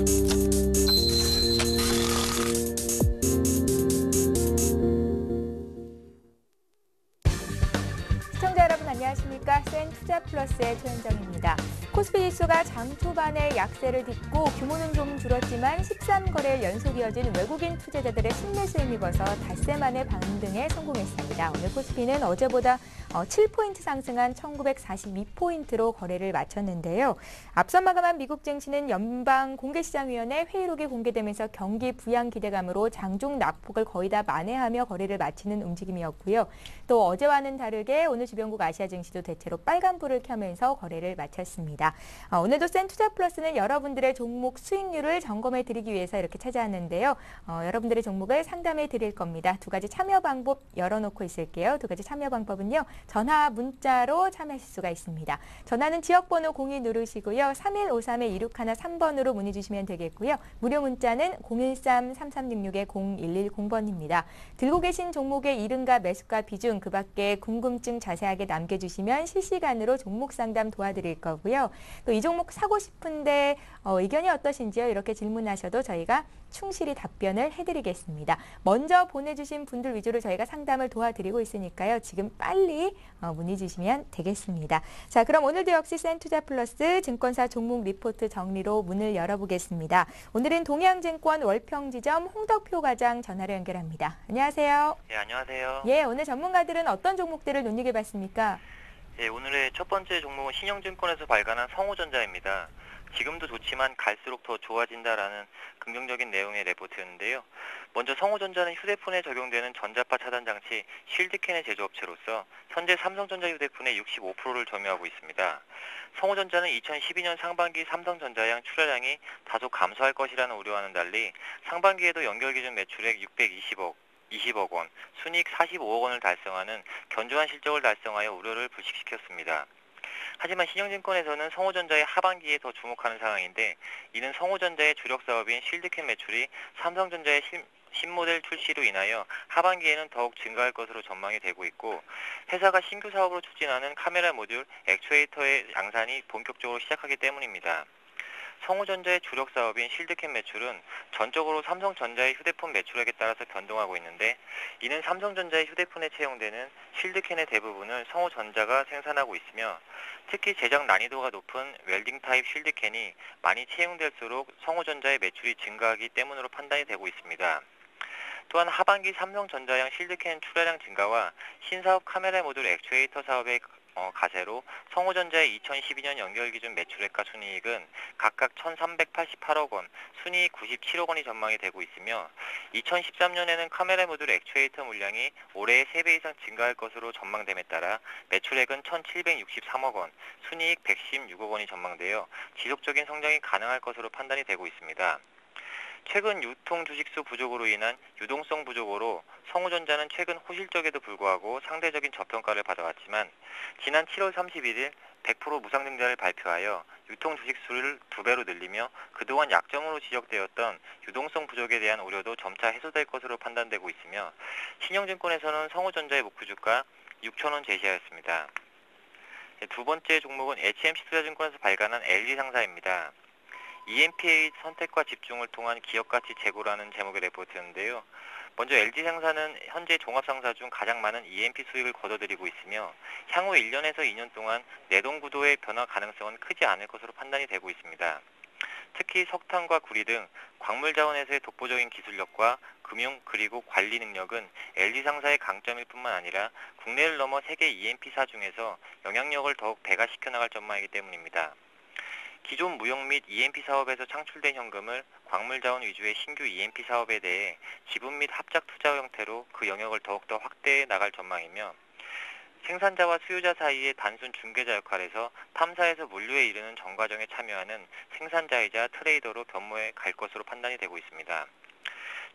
시청자 여러분 안녕하십니까? 센투자플러스의 최현정입니다. 코스피 지수가 장 초반에 약세를 딛고 규모는 좀 줄었지만 13거래일 연속 이어진 외국인 투자자들의 신매수에 힘입어서 닷새 만에 반등에 성공했습니다. 오늘 코스피는 어제보다 7포인트 상승한 1942포인트로 거래를 마쳤는데요. 앞서 마감한 미국 증시는 연방공개시장위원회 회의록이 공개되면서 경기 부양 기대감으로 장중 낙폭을 거의 다 만회하며 거래를 마치는 움직임이었고요. 또 어제와는 다르게 오늘 주변국 아시아 증시도 대체로 빨간불을 켜면서 거래를 마쳤습니다. 오늘도 센투자플러스는 여러분들의 종목 수익률을 점검해 드리기 위해서 이렇게 찾아왔는데요. 여러분들의 종목을 상담해 드릴 겁니다. 두 가지 참여 방법 열어놓고 있을게요. 두 가지 참여 방법은요. 전화, 문자로 참여하실 수가 있습니다. 전화는 지역번호 02 누르시고요. 3153-2613번으로 문의 주시면 되겠고요. 무료 문자는 013-3366-0110번입니다. 들고 계신 종목의 이름과 매수가 비중, 그 밖에 궁금증 자세하게 남겨주시면 실시간으로 종목 상담 도와드릴 거고요. 또 이 종목 사고 싶은데 의견이 어떠신지요? 이렇게 질문하셔도 저희가 충실히 답변을 해드리겠습니다. 먼저 보내주신 분들 위주로 저희가 상담을 도와드리고 있으니까요. 지금 빨리 문의 주시면 되겠습니다. 자, 그럼 오늘도 역시 센투자플러스 증권사 종목 리포트 정리로 문을 열어보겠습니다. 오늘은 동양증권 월평지점 홍덕표 과장 전화로 연결합니다. 안녕하세요. 네, 안녕하세요. 예, 오늘 전문가들은 어떤 종목들을 눈여겨봤습니까? 네, 오늘의 첫 번째 종목은 신영증권에서 발간한 성호전자입니다. 지금도 좋지만 갈수록 더 좋아진다라는 긍정적인 내용의 레포트였는데요. 먼저 성호전자는 휴대폰에 적용되는 전자파 차단 장치 쉴드캔의 제조업체로서 현재 삼성전자 휴대폰의 65%를 점유하고 있습니다. 성호전자는 2012년 상반기 삼성전자양 출하량이 다소 감소할 것이라는 우려와는 달리 상반기에도 연결기준 매출액 20억 원, 순이익 45억 원을 달성하는 견조한 실적을 달성하여 우려를 불식시켰습니다. 하지만 신영증권에서는 성호전자의 하반기에 더 주목하는 상황인데, 이는 성호전자의 주력 사업인 쉴드캔 매출이 삼성전자의 신모델 출시로 인하여 하반기에는 더욱 증가할 것으로 전망이 되고 있고, 회사가 신규 사업으로 추진하는 카메라 모듈 액추에이터의 양산이 본격적으로 시작하기 때문입니다. 성호전자의 주력 사업인 쉴드캔 매출은 전적으로 삼성전자의 휴대폰 매출액에 따라서 변동하고 있는데, 이는 삼성전자의 휴대폰에 채용되는 쉴드캔의 대부분을 성호전자가 생산하고 있으며, 특히 제작 난이도가 높은 웰딩 타입 쉴드캔이 많이 채용될수록 성호전자의 매출이 증가하기 때문으로 판단이 되고 있습니다. 또한 하반기 삼성전자형 쉴드캔 출하량 증가와 신사업 카메라 모듈 액추에이터 사업의 가세로 성호전자의 2012년 연결기준 매출액과 순이익은 각각 1,388억 원, 순이익 97억 원이 전망이 되고 있으며, 2013년에는 카메라 모듈 액추에이터 물량이 올해의 3배 이상 증가할 것으로 전망됨에 따라 매출액은 1,763억 원, 순이익 116억 원이 전망되어 지속적인 성장이 가능할 것으로 판단이 되고 있습니다. 최근 유통 주식수 부족으로 인한 유동성 부족으로 성호전자는 최근 호실적에도 불구하고 상대적인 저평가를 받아왔지만, 지난 7월 31일 100% 무상증자를 발표하여 유통 주식수를 2배로 늘리며 그동안 약점으로 지적되었던 유동성 부족에 대한 우려도 점차 해소될 것으로 판단되고 있으며, 신영증권에서는 성호전자의 목표주가 6,000원 제시하였습니다. 두 번째 종목은 HMC투자증권에서 발간한 LG상사입니다. EMPA 선택과 집중을 통한 기업가치 제고라는 제목의 레포트였는데요. 먼저 LG상사는 현재 종합상사 중 가장 많은 EMP 수익을 거둬들이고 있으며, 향후 1년에서 2년 동안 내동 구도의 변화 가능성은 크지 않을 것으로 판단이 되고 있습니다. 특히 석탄과 구리 등 광물 자원에서의 독보적인 기술력과 금융 그리고 관리 능력은 LG상사의 강점일 뿐만 아니라 국내를 넘어 세계 EMP사 중에서 영향력을 더욱 배가시켜 나갈 전망이기 때문입니다. 기존 무역 및 EMP 사업에서 창출된 현금을 광물자원 위주의 신규 EMP 사업에 대해 지분 및 합작 투자 형태로 그 영역을 더욱더 확대해 나갈 전망이며, 생산자와 수요자 사이의 단순 중개자 역할에서 탐사에서 물류에 이르는 전 과정에 참여하는 생산자이자 트레이더로 변모해 갈 것으로 판단이 되고 있습니다.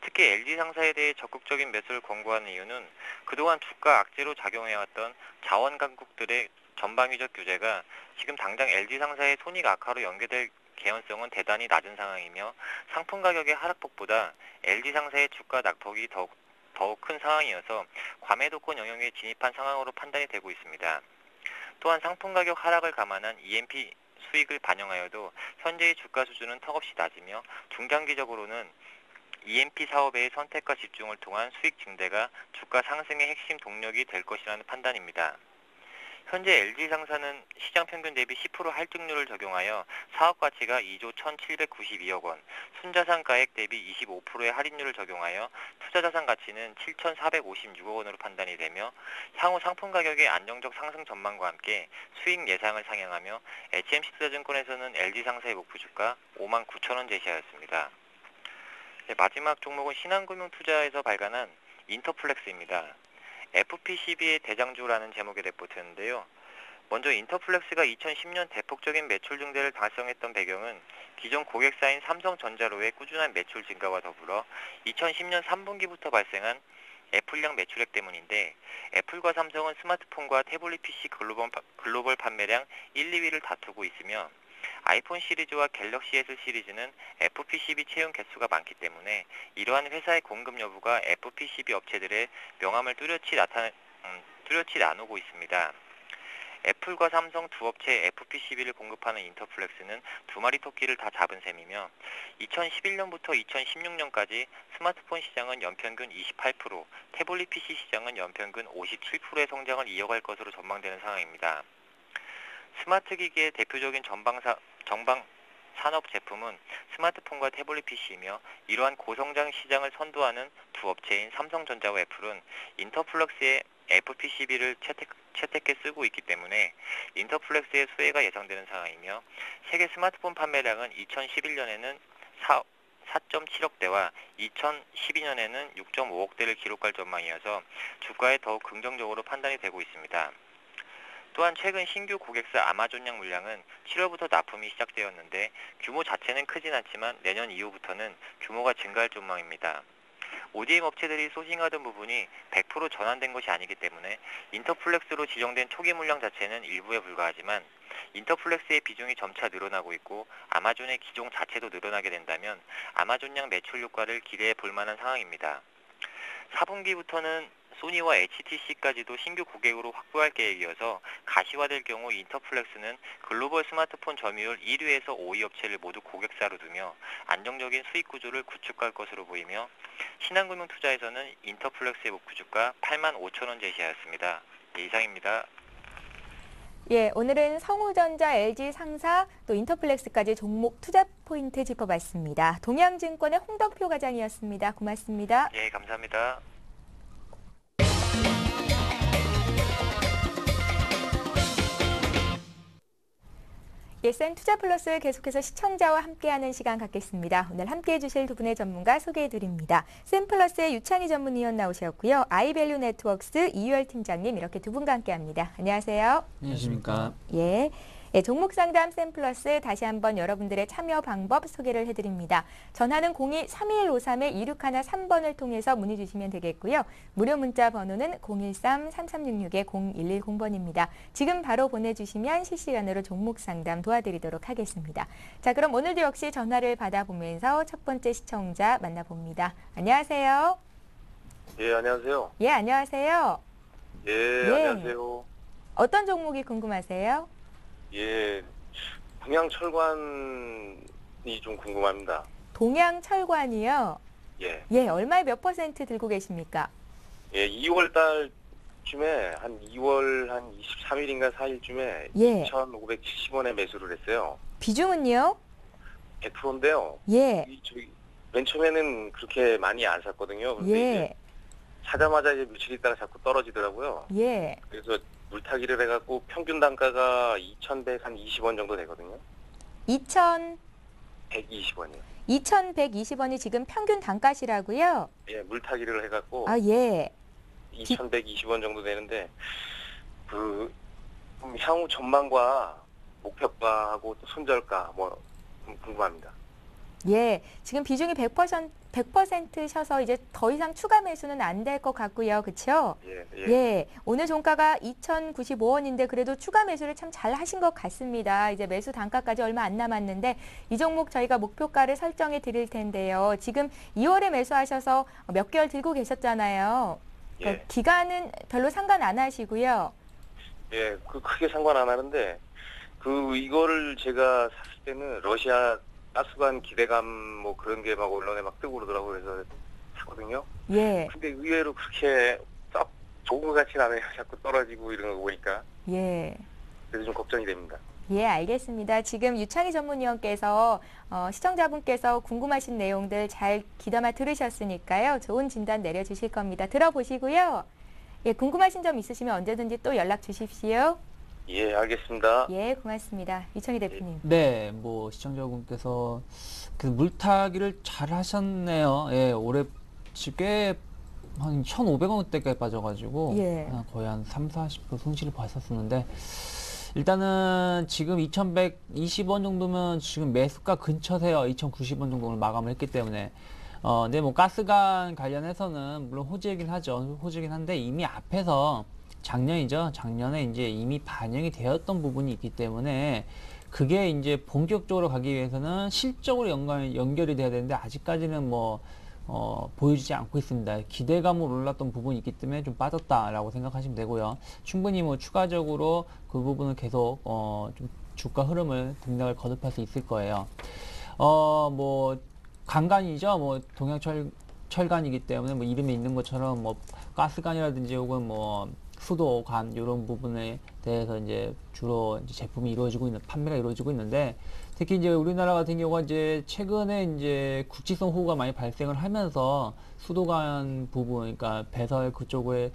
특히 LG상사에 대해 적극적인 매수를 권고하는 이유는 그동안 주가 악재로 작용해왔던 자원 강국들의 전방위적 규제가 지금 당장 LG상사의 손익 악화로 연계될 개연성은 대단히 낮은 상황이며, 상품 가격의 하락폭보다 LG상사의 주가 낙폭이 더욱 큰 상황이어서 과매도권 영역에 진입한 상황으로 판단이 되고 있습니다. 또한 상품 가격 하락을 감안한 EMP 수익을 반영하여도 현재의 주가 수준은 턱없이 낮으며 중장기적으로는 EMP 사업의 선택과 집중을 통한 수익 증대가 주가 상승의 핵심 동력이 될 것이라는 판단입니다. 현재 LG상사는 시장 평균 대비 10% 할증률을 적용하여 사업 가치가 2조 1,792억 원, 순자산 가액 대비 25%의 할인율을 적용하여 투자자산 가치는 7,456억 원으로 판단이 되며 향후 상품 가격의 안정적 상승 전망과 함께 수익 예상을 상향하며 HMC투자증권에서는 LG상사의 목표 주가 59,000원 제시하였습니다. 마지막 종목은 신한금융투자에서 발간한 인터플렉스입니다. FPCB의 대장주라는 제목의 레포트인데요. 먼저 인터플렉스가 2010년 대폭적인 매출 증대를 달성했던 배경은 기존 고객사인 삼성전자로의 꾸준한 매출 증가와 더불어 2010년 3분기부터 발생한 애플량 매출액 때문인데, 애플과 삼성은 스마트폰과 태블릿 PC 글로벌 판매량 1, 2위를 다투고 있으며 아이폰 시리즈와 갤럭시 S 시리즈는 FPCB 채용 개수가 많기 때문에 이러한 회사의 공급 여부가 FPCB 업체들의 명암을 뚜렷이 나누고 있습니다. 애플과 삼성 두 업체의 FPCB를 공급하는 인터플렉스는 두 마리 토끼를 다 잡은 셈이며 2011년부터 2016년까지 스마트폰 시장은 연평균 28%, 태블릿 PC 시장은 연평균 57%의 성장을 이어갈 것으로 전망되는 상황입니다. 스마트 기기의 대표적인 전방 산업 제품은 스마트폰과 태블릿 PC이며 이러한 고성장 시장을 선도하는 두 업체인 삼성전자와 애플은 인터플렉스의 FPCB를 채택해 쓰고 있기 때문에 인터플렉스의 수혜가 예상되는 상황이며 세계 스마트폰 판매량은 2011년에는 4.7억 대와 2012년에는 6.5억 대를 기록할 전망이어서 주가에 더욱 긍정적으로 판단이 되고 있습니다. 또한 최근 신규 고객사 아마존양 물량은 7월부터 납품이 시작되었는데 규모 자체는 크진 않지만 내년 이후부터는 규모가 증가할 전망입니다. ODM 업체들이 소싱하던 부분이 100% 전환된 것이 아니기 때문에 인터플렉스로 지정된 초기 물량 자체는 일부에 불과하지만 인터플렉스의 비중이 점차 늘어나고 있고 아마존의 기종 자체도 늘어나게 된다면 아마존양 매출 효과를 기대해 볼 만한 상황입니다. 4분기부터는 소니와 HTC까지도 신규 고객으로 확보할 계획이어서 가시화될 경우 인터플렉스는 글로벌 스마트폰 점유율 1위에서 5위 업체를 모두 고객사로 두며 안정적인 수익 구조를 구축할 것으로 보이며 신한금융투자에서는 인터플렉스의 목표 주가 85,000원 제시하였습니다. 이상입니다. 예, 오늘은 성우전자, LG상사, 또 인터플렉스까지 종목 투자 포인트 짚어봤습니다. 동양증권의 홍덕표 과장이었습니다. 고맙습니다. 예, 감사합니다. 예, 센투자플러스 계속해서 시청자와 함께하는 시간 갖겠습니다. 오늘 함께해 주실 두 분의 전문가 소개해드립니다. 센플러스의 유창희 전문위원 나오셨고요. 아이밸류 네트워크스 이유열 팀장님 이렇게 두 분과 함께합니다. 안녕하세요. 안녕하십니까. 예. 예, 종목 상담 센플러스 다시 한번 여러분들의 참여 방법 소개를 해드립니다. 전화는 02-3153-2613번을 통해서 문의 주시면 되겠고요. 무료 문자 번호는 013-3366-0110번입니다. 지금 바로 보내주시면 실시간으로 종목 상담 도와드리도록 하겠습니다. 자, 그럼 오늘도 역시 전화를 받아보면서 첫 번째 시청자 만나봅니다. 안녕하세요. 예, 안녕하세요. 예, 안녕하세요. 예, 예. 안녕하세요. 어떤 종목이 궁금하세요? 예, 동양철관이 좀 궁금합니다. 동양철관이요? 예. 예, 얼마에 몇 퍼센트 들고 계십니까? 예, 2월 달쯤에 한 2월 한 23일인가 4일쯤에 예. 2,570원에 매수를 했어요. 비중은요? 100%인데요. 예. 맨 처음에는 그렇게 많이 안 샀거든요. 근데 예. 이제 사자마자 이제 며칠 있다가 자꾸 떨어지더라고요. 예. 그래서 물타기를 해갖고 평균 단가가 2,120원 정도 되거든요. 120원이요. 2,120원이 지금 평균 단가시라고요? 예, 물타기를 해갖고 아, 예. 2,120원 정도 되는데 향후 전망과 목표가하고 또 손절가 좀 궁금합니다. 예. 지금 비중이 100%셔서 이제 더 이상 추가 매수는 안 될 것 같고요. 그렇죠? 예. 예. 오늘 종가가 2,095원인데 그래도 추가 매수를 참 잘 하신 것 같습니다. 이제 매수 단가까지 얼마 안 남았는데 이 종목 저희가 목표가를 설정해 드릴 텐데요. 지금 2월에 매수하셔서 몇 개월 들고 계셨잖아요. 그러니까 예. 기간은 별로 상관 안 하시고요. 예, 크게 상관 안 하는데 이거를 제가 샀을 때는 러시아 가스관 기대감 뭐 그런 게 막 언론에 막 뜨고 그러더라고요. 그래서 샀거든요. 예. 근데 의외로 그렇게 썩 좋은 것 같진 않아요. 자꾸 떨어지고 이런 거 보니까. 예. 그래서 좀 걱정이 됩니다. 예, 알겠습니다. 지금 유창희 전문위원께서 시청자분께서 궁금하신 내용들 잘 귀담아 들으셨으니까요. 좋은 진단 내려주실 겁니다. 들어보시고요. 예, 궁금하신 점 있으시면 언제든지 또 연락 주십시오. 예, 알겠습니다. 예, 고맙습니다. 유창희 대표님. 네, 뭐 시청자분께서 그 물타기를 잘 하셨네요. 예, 올해 꽤한 1,500원대까지 빠져가지고 예. 거의 한 30-40% 손실을 봤었는데 일단은 지금 2,120원 정도면 지금 매수가 근처세요. 2,090원 정도를 마감을 했기 때문에 근데 뭐 가스관 관련해서는 물론 호재이긴 하죠. 호재이긴 한데 이미 앞에서 작년이죠. 작년에 이제 이미 반영이 되었던 부분이 있기 때문에 그게 이제 본격적으로 가기 위해서는 실적으로 연결이 돼야 되는데 아직까지는 뭐 보여주지 않고 있습니다. 기대감으로 올랐던 부분이 있기 때문에 좀 빠졌다라고 생각하시면 되고요. 충분히 뭐 추가적으로 그 부분을 계속 좀 주가 흐름을 등락을 거듭할 수 있을 거예요. 뭐 관간이죠. 뭐 동양철간이기 때문에 뭐 이름에 있는 것처럼 뭐 가스관이라든지 혹은 뭐 수도관 이런 부분에 대해서 이제 주로 이제 제품이 판매가 이루어지고 있는데 특히 이제 우리나라 같은 경우가 이제 최근에 이제 국지성 호우가 많이 발생을 하면서 수도관 부분, 그러니까 배설 그쪽에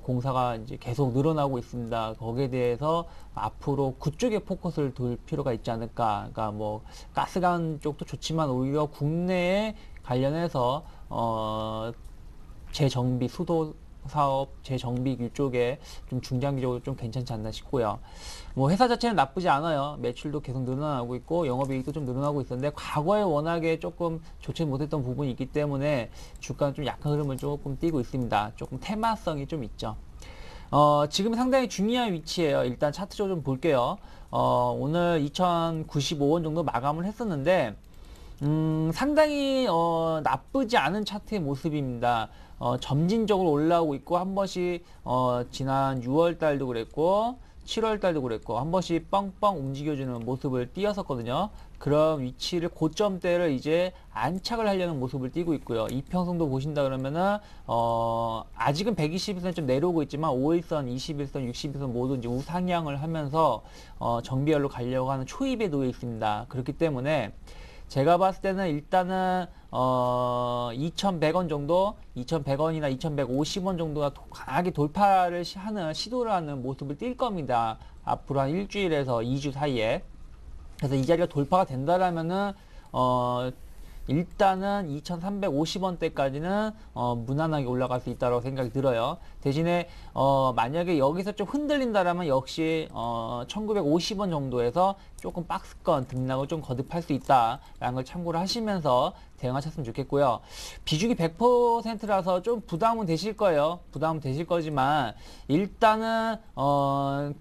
공사가 이제 계속 늘어나고 있습니다. 거기에 대해서 앞으로 그쪽에 포커스를 둘 필요가 있지 않을까. 그러니까 뭐 가스관 쪽도 좋지만 오히려 국내에 관련해서 재정비 수도 사업 재정비 쪽에 좀 중장기적으로 좀 괜찮지 않나 싶고요. 뭐 회사 자체는 나쁘지 않아요. 매출도 계속 늘어나고 있고 영업이익도 좀 늘어나고 있었는데 과거에 워낙에 조금 좋지 못했던 부분이 있기 때문에 주가는 좀 약한 흐름을 조금 띄고 있습니다. 조금 테마성이 좀 있죠. 지금 상당히 중요한 위치예요. 일단 차트적으로 좀 볼게요. 오늘 2,095원 정도 마감을 했었는데 상당히 나쁘지 않은 차트의 모습입니다. 점진적으로 올라오고 있고 한 번씩 지난 6월 달도 그랬고 7월 달도 그랬고 한 번씩 뻥뻥 움직여주는 모습을 띄었었거든요. 그런 위치를 고점대를 이제 안착을 하려는 모습을 띄고 있고요. 이평선도 보신다 그러면은 아직은 120일선 좀 내려오고 있지만 5일선, 21선, 60일선 모두 이제 우상향을 하면서 정비열로 가려고 하는 초입에 놓여 있습니다. 그렇기 때문에 제가 봤을 때는 일단은 2,100원 정도, 2,100원이나 2,150원 정도가 강하게 돌파를 시도를 하는 모습을 띌 겁니다. 앞으로 한 일주일에서 2주 사이에. 그래서 이 자리가 돌파가 된다라면은 일단은 2,350원대까지는 무난하게 올라갈 수 있다고 생각이 들어요. 대신에 만약에 여기서 좀 흔들린다라면 역시 1,950원 정도에서 조금 박스권 등락을 좀 거듭할 수 있다라는 걸 참고를 하시면서 대응하셨으면 좋겠고요. 비중이 100%라서 좀 부담은 되실 거예요. 부담은 되실 거지만 일단은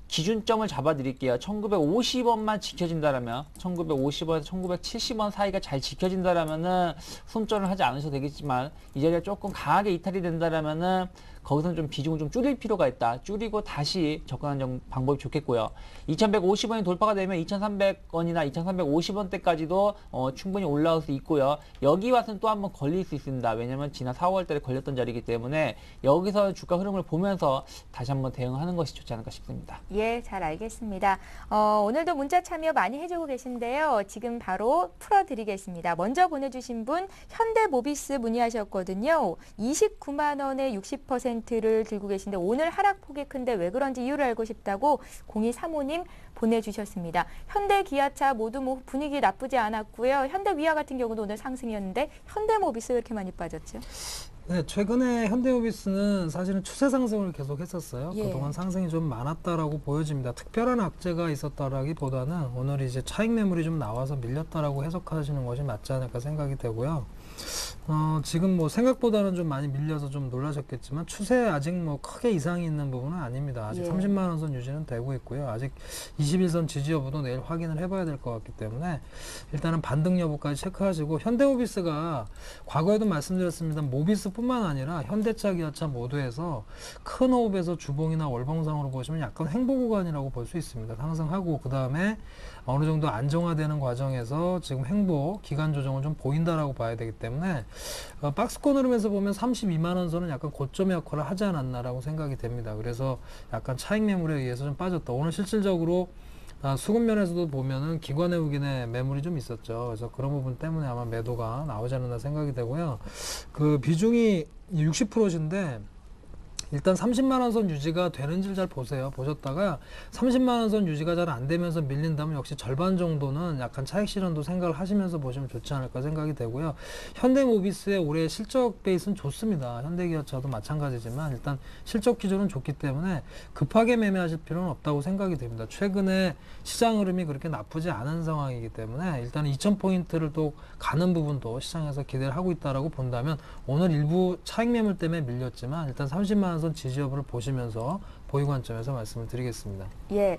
기준점을 잡아 드릴게요. 1950원만 지켜진다라면 1950원에서 1970원 사이가 잘 지켜진다라면은 손절을 하지 않으셔도 되겠지만 이 자리가 조금 강하게 이탈이 된다라면은 거기서는 좀 비중을 좀 줄일 필요가 있다. 줄이고 다시 접근하는 방법이 좋겠고요. 2,150원이 돌파가 되면 2,300원이나 2,350원대까지도 충분히 올라올 수 있고요. 여기 와서는 또 한번 걸릴 수 있습니다. 왜냐면 지난 4월 달에 걸렸던 자리이기 때문에 여기서 주가 흐름을 보면서 다시 한번 대응하는 것이 좋지 않을까 싶습니다. 예, 잘 알겠습니다. 오늘도 문자 참여 많이 해주고 계신데요. 지금 바로 풀어드리겠습니다. 먼저 보내주신 분 현대모비스 문의하셨거든요. 29만 원에 60%를 들고 계신데 오늘 하락폭이 큰데 왜 그런지 이유를 알고 싶다고 0235님 보내주셨습니다. 현대, 기아차 모두 뭐 분위기 나쁘지 않았고요. 현대위아 같은 경우도 오늘 상승이었는데 현대모비스 왜 이렇게 많이 빠졌죠? 네, 최근에 현대모비스는 사실은 추세 상승을 계속 했었어요. 예. 그동안 상승이 좀 많았다라고 보여집니다. 특별한 악재가 있었다라기보다는 오늘 이제 차익 매물이 좀 나와서 밀렸다라고 해석하시는 것이 맞지 않을까 생각이 되고요. 지금 뭐 생각보다는 좀 많이 밀려서 좀 놀라셨겠지만 추세에 아직 뭐 크게 이상이 있는 부분은 아닙니다. 아직 예. 30만 원 선 유지는 되고 있고요. 아직 21선 지지 여부도 내일 확인을 해봐야 될 것 같기 때문에 일단은 반등 여부까지 체크하시고 현대모비스가 과거에도 말씀드렸습니다. 모비스뿐만 아니라 현대차, 기아차 모두에서 큰 호흡에서 주봉이나 월봉상으로 보시면 약간 횡보 구간이라고 볼 수 있습니다. 상승하고 그 다음에 어느 정도 안정화되는 과정에서 지금 횡보 기간 조정을 좀 보인다라고 봐야 되기 때문에 박스권 흐름에서 보면 32만 원 선은 약간 고점의 역할을 하지 않았나라고 생각이 됩니다. 그래서 약간 차익 매물에 의해서 좀 빠졌다. 오늘 실질적으로 수급면에서도 보면은 기관 외국인의 매물이 좀 있었죠. 그래서 그런 부분 때문에 아마 매도가 나오지 않았나 생각이 되고요. 그 비중이 60%인데 일단 30만 원 선 유지가 되는지를 잘 보세요. 보셨다가 30만 원 선 유지가 잘 안 되면서 밀린다면 역시 절반 정도는 약간 차익 실현도 생각을 하시면서 보시면 좋지 않을까 생각이 되고요. 현대모비스의 올해 실적 베이스는 좋습니다. 현대기아차도 마찬가지지만 일단 실적 기조는 좋기 때문에 급하게 매매하실 필요는 없다고 생각이 됩니다. 최근에 시장 흐름이 그렇게 나쁘지 않은 상황이기 때문에 일단 2,000포인트를 또 가는 부분도 시장에서 기대를 하고 있다라고 본다면 오늘 일부 차익 매물 때문에 밀렸지만 일단 30만 원 선 지지 여부를 보시면서 보유 관점에서 말씀을 드리겠습니다. 예.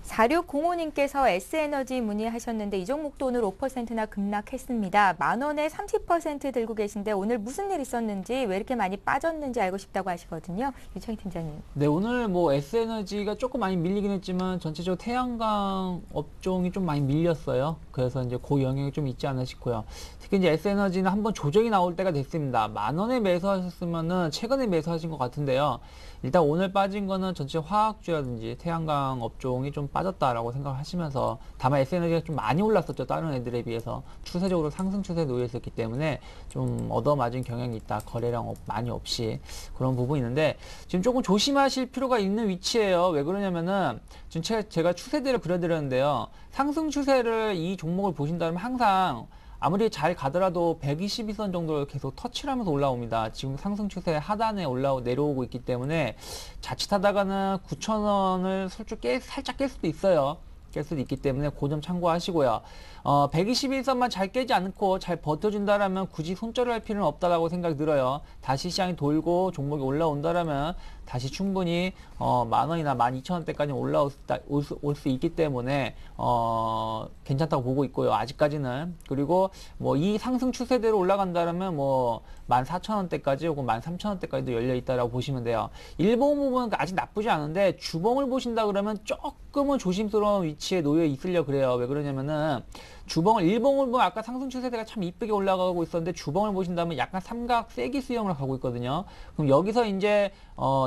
4605님께서 S에너지 문의하셨는데 이 종목도 오늘 5%나 급락했습니다. 만 원에 30% 들고 계신데 오늘 무슨 일 있었는지 왜 이렇게 많이 빠졌는지 알고 싶다고 하시거든요. 유창희 팀장님. 네, 오늘 뭐 S에너지가 조금 많이 밀리긴 했지만 전체적으로 태양광 업종이 좀 많이 밀렸어요. 그래서 이제 그 영향이 좀 있지 않나 싶고요. 특히 이제 S에너지는 한번 조정이 나올 때가 됐습니다. 만 원에 매수하셨으면은 최근에 매수하신 것 같은데요. 일단 오늘 빠진 거는 전체 화학주라든지 태양광 업종이 좀 빠졌다라고 생각하시면서 다만 S에너지가 좀 많이 올랐었죠. 다른 애들에 비해서 추세적으로 상승 추세에 놓여 있었기 때문에 좀 얻어맞은 경향이 있다. 거래량 많이 없이 그런 부분이 있는데 지금 조금 조심하실 필요가 있는 위치예요. 왜 그러냐면은 지금 제가 추세대를 그려드렸는데요. 상승 추세를 이 종목을 보신다면 항상 아무리 잘 가더라도 122선 정도를 계속 터치를 하면서 올라옵니다. 지금 상승 추세 하단에 내려오고 있기 때문에 자칫하다가는 9,000원을 살짝 깰 수도 있어요. 깰 수도 있기 때문에 그 점 참고하시고요. 121선만 잘 깨지 않고 잘 버텨준다라면 굳이 손절을 할 필요는 없다라고 생각이 들어요. 다시 시장이 돌고 종목이 올라온다라면 다시 충분히 만 원이나 12,000원대까지 올 수 있기 때문에 괜찮다고 보고 있고요. 아직까지는. 그리고 뭐 이 상승 추세대로 올라간다라면 뭐 14,000원대까지 혹은 13,000원대까지도 열려 있다라고 보시면 돼요. 일봉 부분은 아직 나쁘지 않은데 주봉을 보신다 그러면 조금은 조심스러운 위치에 놓여 있으려 그래요. 왜 그러냐면은 일봉을 보면 아까 상승 추세대가 참 이쁘게 올라가고 있었는데 주봉을 보신다면 약간 삼각 세기 수형으로 가고 있거든요. 그럼 여기서 이제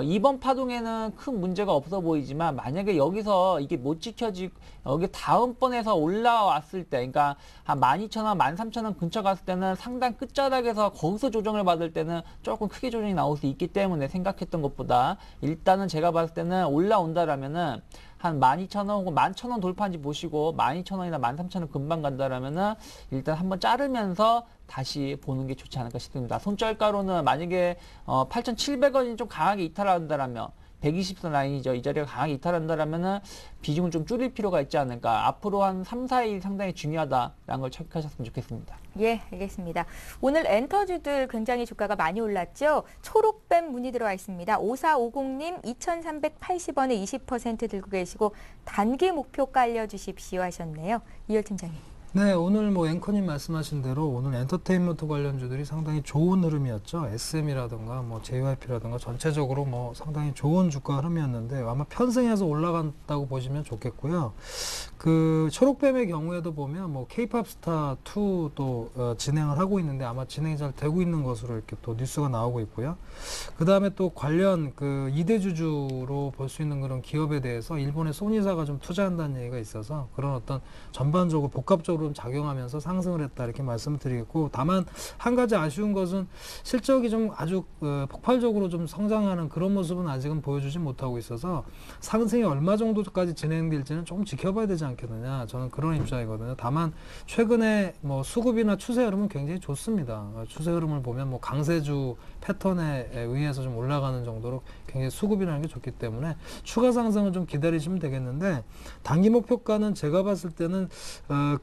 이번 파동에는 큰 문제가 없어 보이지만 만약에 여기서 이게 못 지켜지고 여기 다음번에서 올라왔을 때 그러니까 한 12,000원, 13,000원 근처 갔을 때는 상단 끝자락에서 거기서 조정을 받을 때는 조금 크게 조정이 나올 수 있기 때문에 생각했던 것보다 일단은 제가 봤을 때는 올라온다라면은 한 12,000원 혹은 11,000원 돌파한지 보시고 12,000원이나 13,000원 금방 간다라면은 일단 한번 자르면서 다시 보는 게 좋지 않을까 싶습니다. 손절가로는 만약에 8,700원이 좀 강하게 이탈한다라면 120선 라인이죠. 이 자리가 강하게 이탈한다라면은 비중을 좀 줄일 필요가 있지 않을까. 앞으로 한 3, 4일 상당히 중요하다라는 걸 체크하셨으면 좋겠습니다. 예, 알겠습니다. 오늘 엔터주들 굉장히 주가가 많이 올랐죠. 초록뱀 문의 들어와 있습니다. 5450님 2,380원에 20% 들고 계시고 단기 목표 깔려주십시오 하셨네요. 이열 팀장님. 네, 오늘 뭐 앵커님 말씀하신 대로 오늘 엔터테인먼트 관련주들이 상당히 좋은 흐름이었죠. SM이라든가 뭐 JYP라든가 전체적으로 뭐 상당히 좋은 주가 흐름이었는데 아마 편승해서 올라간다고 보시면 좋겠고요. 그 초록뱀의 경우에도 보면 뭐 K-팝 스타 2도 진행을 하고 있는데 아마 진행이 잘 되고 있는 것으로 이렇게 또 뉴스가 나오고 있고요. 그 다음에 또 관련 그 2대 주주로 볼 수 있는 그런 기업에 대해서 일본의 소니사가 좀 투자한다는 얘기가 있어서 그런 어떤 전반적으로 복합적으로 작용하면서 상승을 했다 이렇게 말씀을 드리겠고 다만 한 가지 아쉬운 것은 실적이 좀 아주 폭발적으로 좀 성장하는 그런 모습은 아직은 보여주지 못하고 있어서 상승이 얼마 정도까지 진행될지는 조금 지켜봐야 되지 않겠느냐 저는 그런 입장이거든요. 다만 최근에 뭐 수급이나 추세 흐름은 굉장히 좋습니다. 추세 흐름을 보면 뭐 강세주 패턴에 의해서 좀 올라가는 정도로 굉장히 수급이라는 게 좋기 때문에 추가 상승을 좀 기다리시면 되겠는데 단기 목표가는 제가 봤을 때는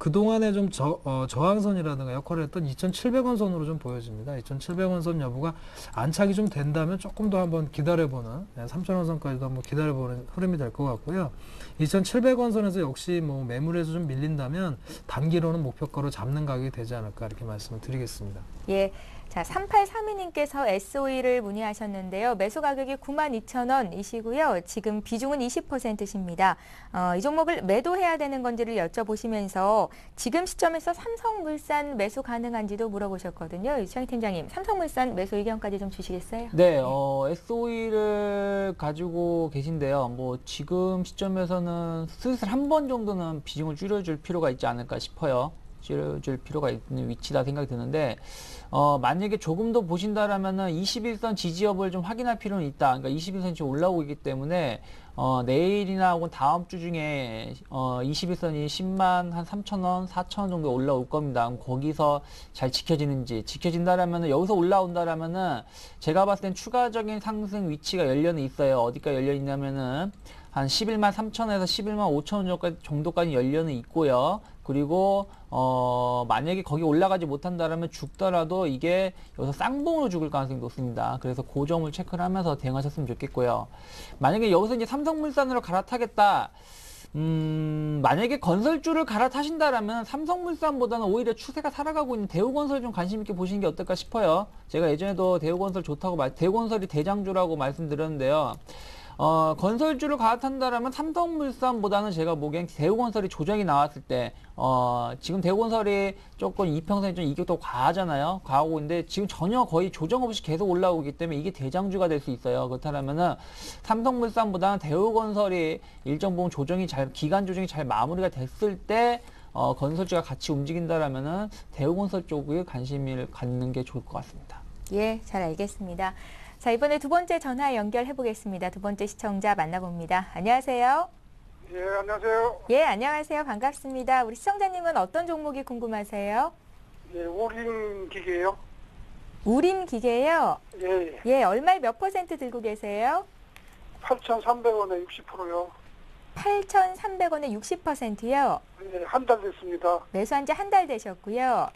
그동안 그동안에 좀 저항선이라든가 역할을 했던 2,700원 선으로 좀 보여집니다. 2,700원 선 여부가 안착이 좀 된다면 조금 더 한번 기다려보는 3,000원 선까지도 한번 기다려보는 흐름이 될 것 같고요. 2,700원 선에서 역시 뭐 매물에서 좀 밀린다면 단기로는 목표가로 잡는 가격이 되지 않을까 이렇게 말씀을 드리겠습니다. 예. 자, 3832님께서 SOE를 문의하셨는데요. 매수 가격이 92,000원이시고요. 지금 비중은 20%십니다. 이 종목을 매도해야 되는 건지를 여쭤보시면서 지금 시점에서 삼성물산 매수 가능한지도 물어보셨거든요. 유창희 팀장님, 삼성물산 매수 의견까지 좀 주시겠어요? 네, SOE를 가지고 계신데요. 뭐 지금 시점에서는 슬슬 한 번 정도는 비중을 줄여줄 필요가 있지 않을까 싶어요. 줄여줄 필요가 있는 위치다 생각이 드는데, 만약에 조금 더 보신다라면은 21선 지지협을 좀 확인할 필요는 있다. 그러니까 21선이 지금 올라오고 있기 때문에, 내일이나 혹은 다음 주 중에, 21선이 10만 한 3,000원, 4,000원 정도 올라올 겁니다. 그럼 거기서 잘 지켜진다라면은, 여기서 올라온다라면은, 제가 봤을 땐 추가적인 상승 위치가 열려는 있어요. 어디까지 열려 있냐면은, 한 11만 3천원에서 11만 5천원 정도까지 열려는 있고요. 그리고 만약에 거기 올라가지 못한다면 죽더라도 이게 여기서 쌍봉으로 죽을 가능성이 높습니다. 그래서 그 점을 체크를 하면서 대응하셨으면 좋겠고요. 만약에 여기서 이제 삼성물산으로 갈아타겠다. 만약에 건설주를 갈아타신다라면 삼성물산보다는 오히려 추세가 살아가고 있는 대우건설 좀 관심 있게 보시는 게 어떨까 싶어요. 제가 예전에도 대우건설 좋다고 대우건설이 대장주라고 말씀드렸는데요. 건설주를 갈아탄다라면 삼성물산보다는 제가 보기엔 대우건설이 조정이 나왔을 때, 지금 대우건설이 조금 이평선이 좀 이격도 과하잖아요. 과하고 있는데 지금 전혀 거의 조정 없이 계속 올라오기 때문에 이게 대장주가 될 수 있어요. 그렇다면은 삼성물산보다는 대우건설이 일정 부분 기간 조정이 잘 마무리가 됐을 때, 건설주가 같이 움직인다라면은 대우건설 쪽에 관심을 갖는 게 좋을 것 같습니다. 예, 잘 알겠습니다. 자, 이번에 두 번째 전화 연결해 보겠습니다. 두 번째 시청자 만나봅니다. 안녕하세요. 예, 안녕하세요. 예, 안녕하세요. 반갑습니다. 우리 시청자님은 어떤 종목이 궁금하세요? 예, 오린 기계요. 우림 기계요? 예, 예, 얼마에 몇 % 들고 계세요? 8,300원에 60%요. 8,300원에 60%요? 예, 한 달 됐습니다. 매수한 지 한 달 되셨고요.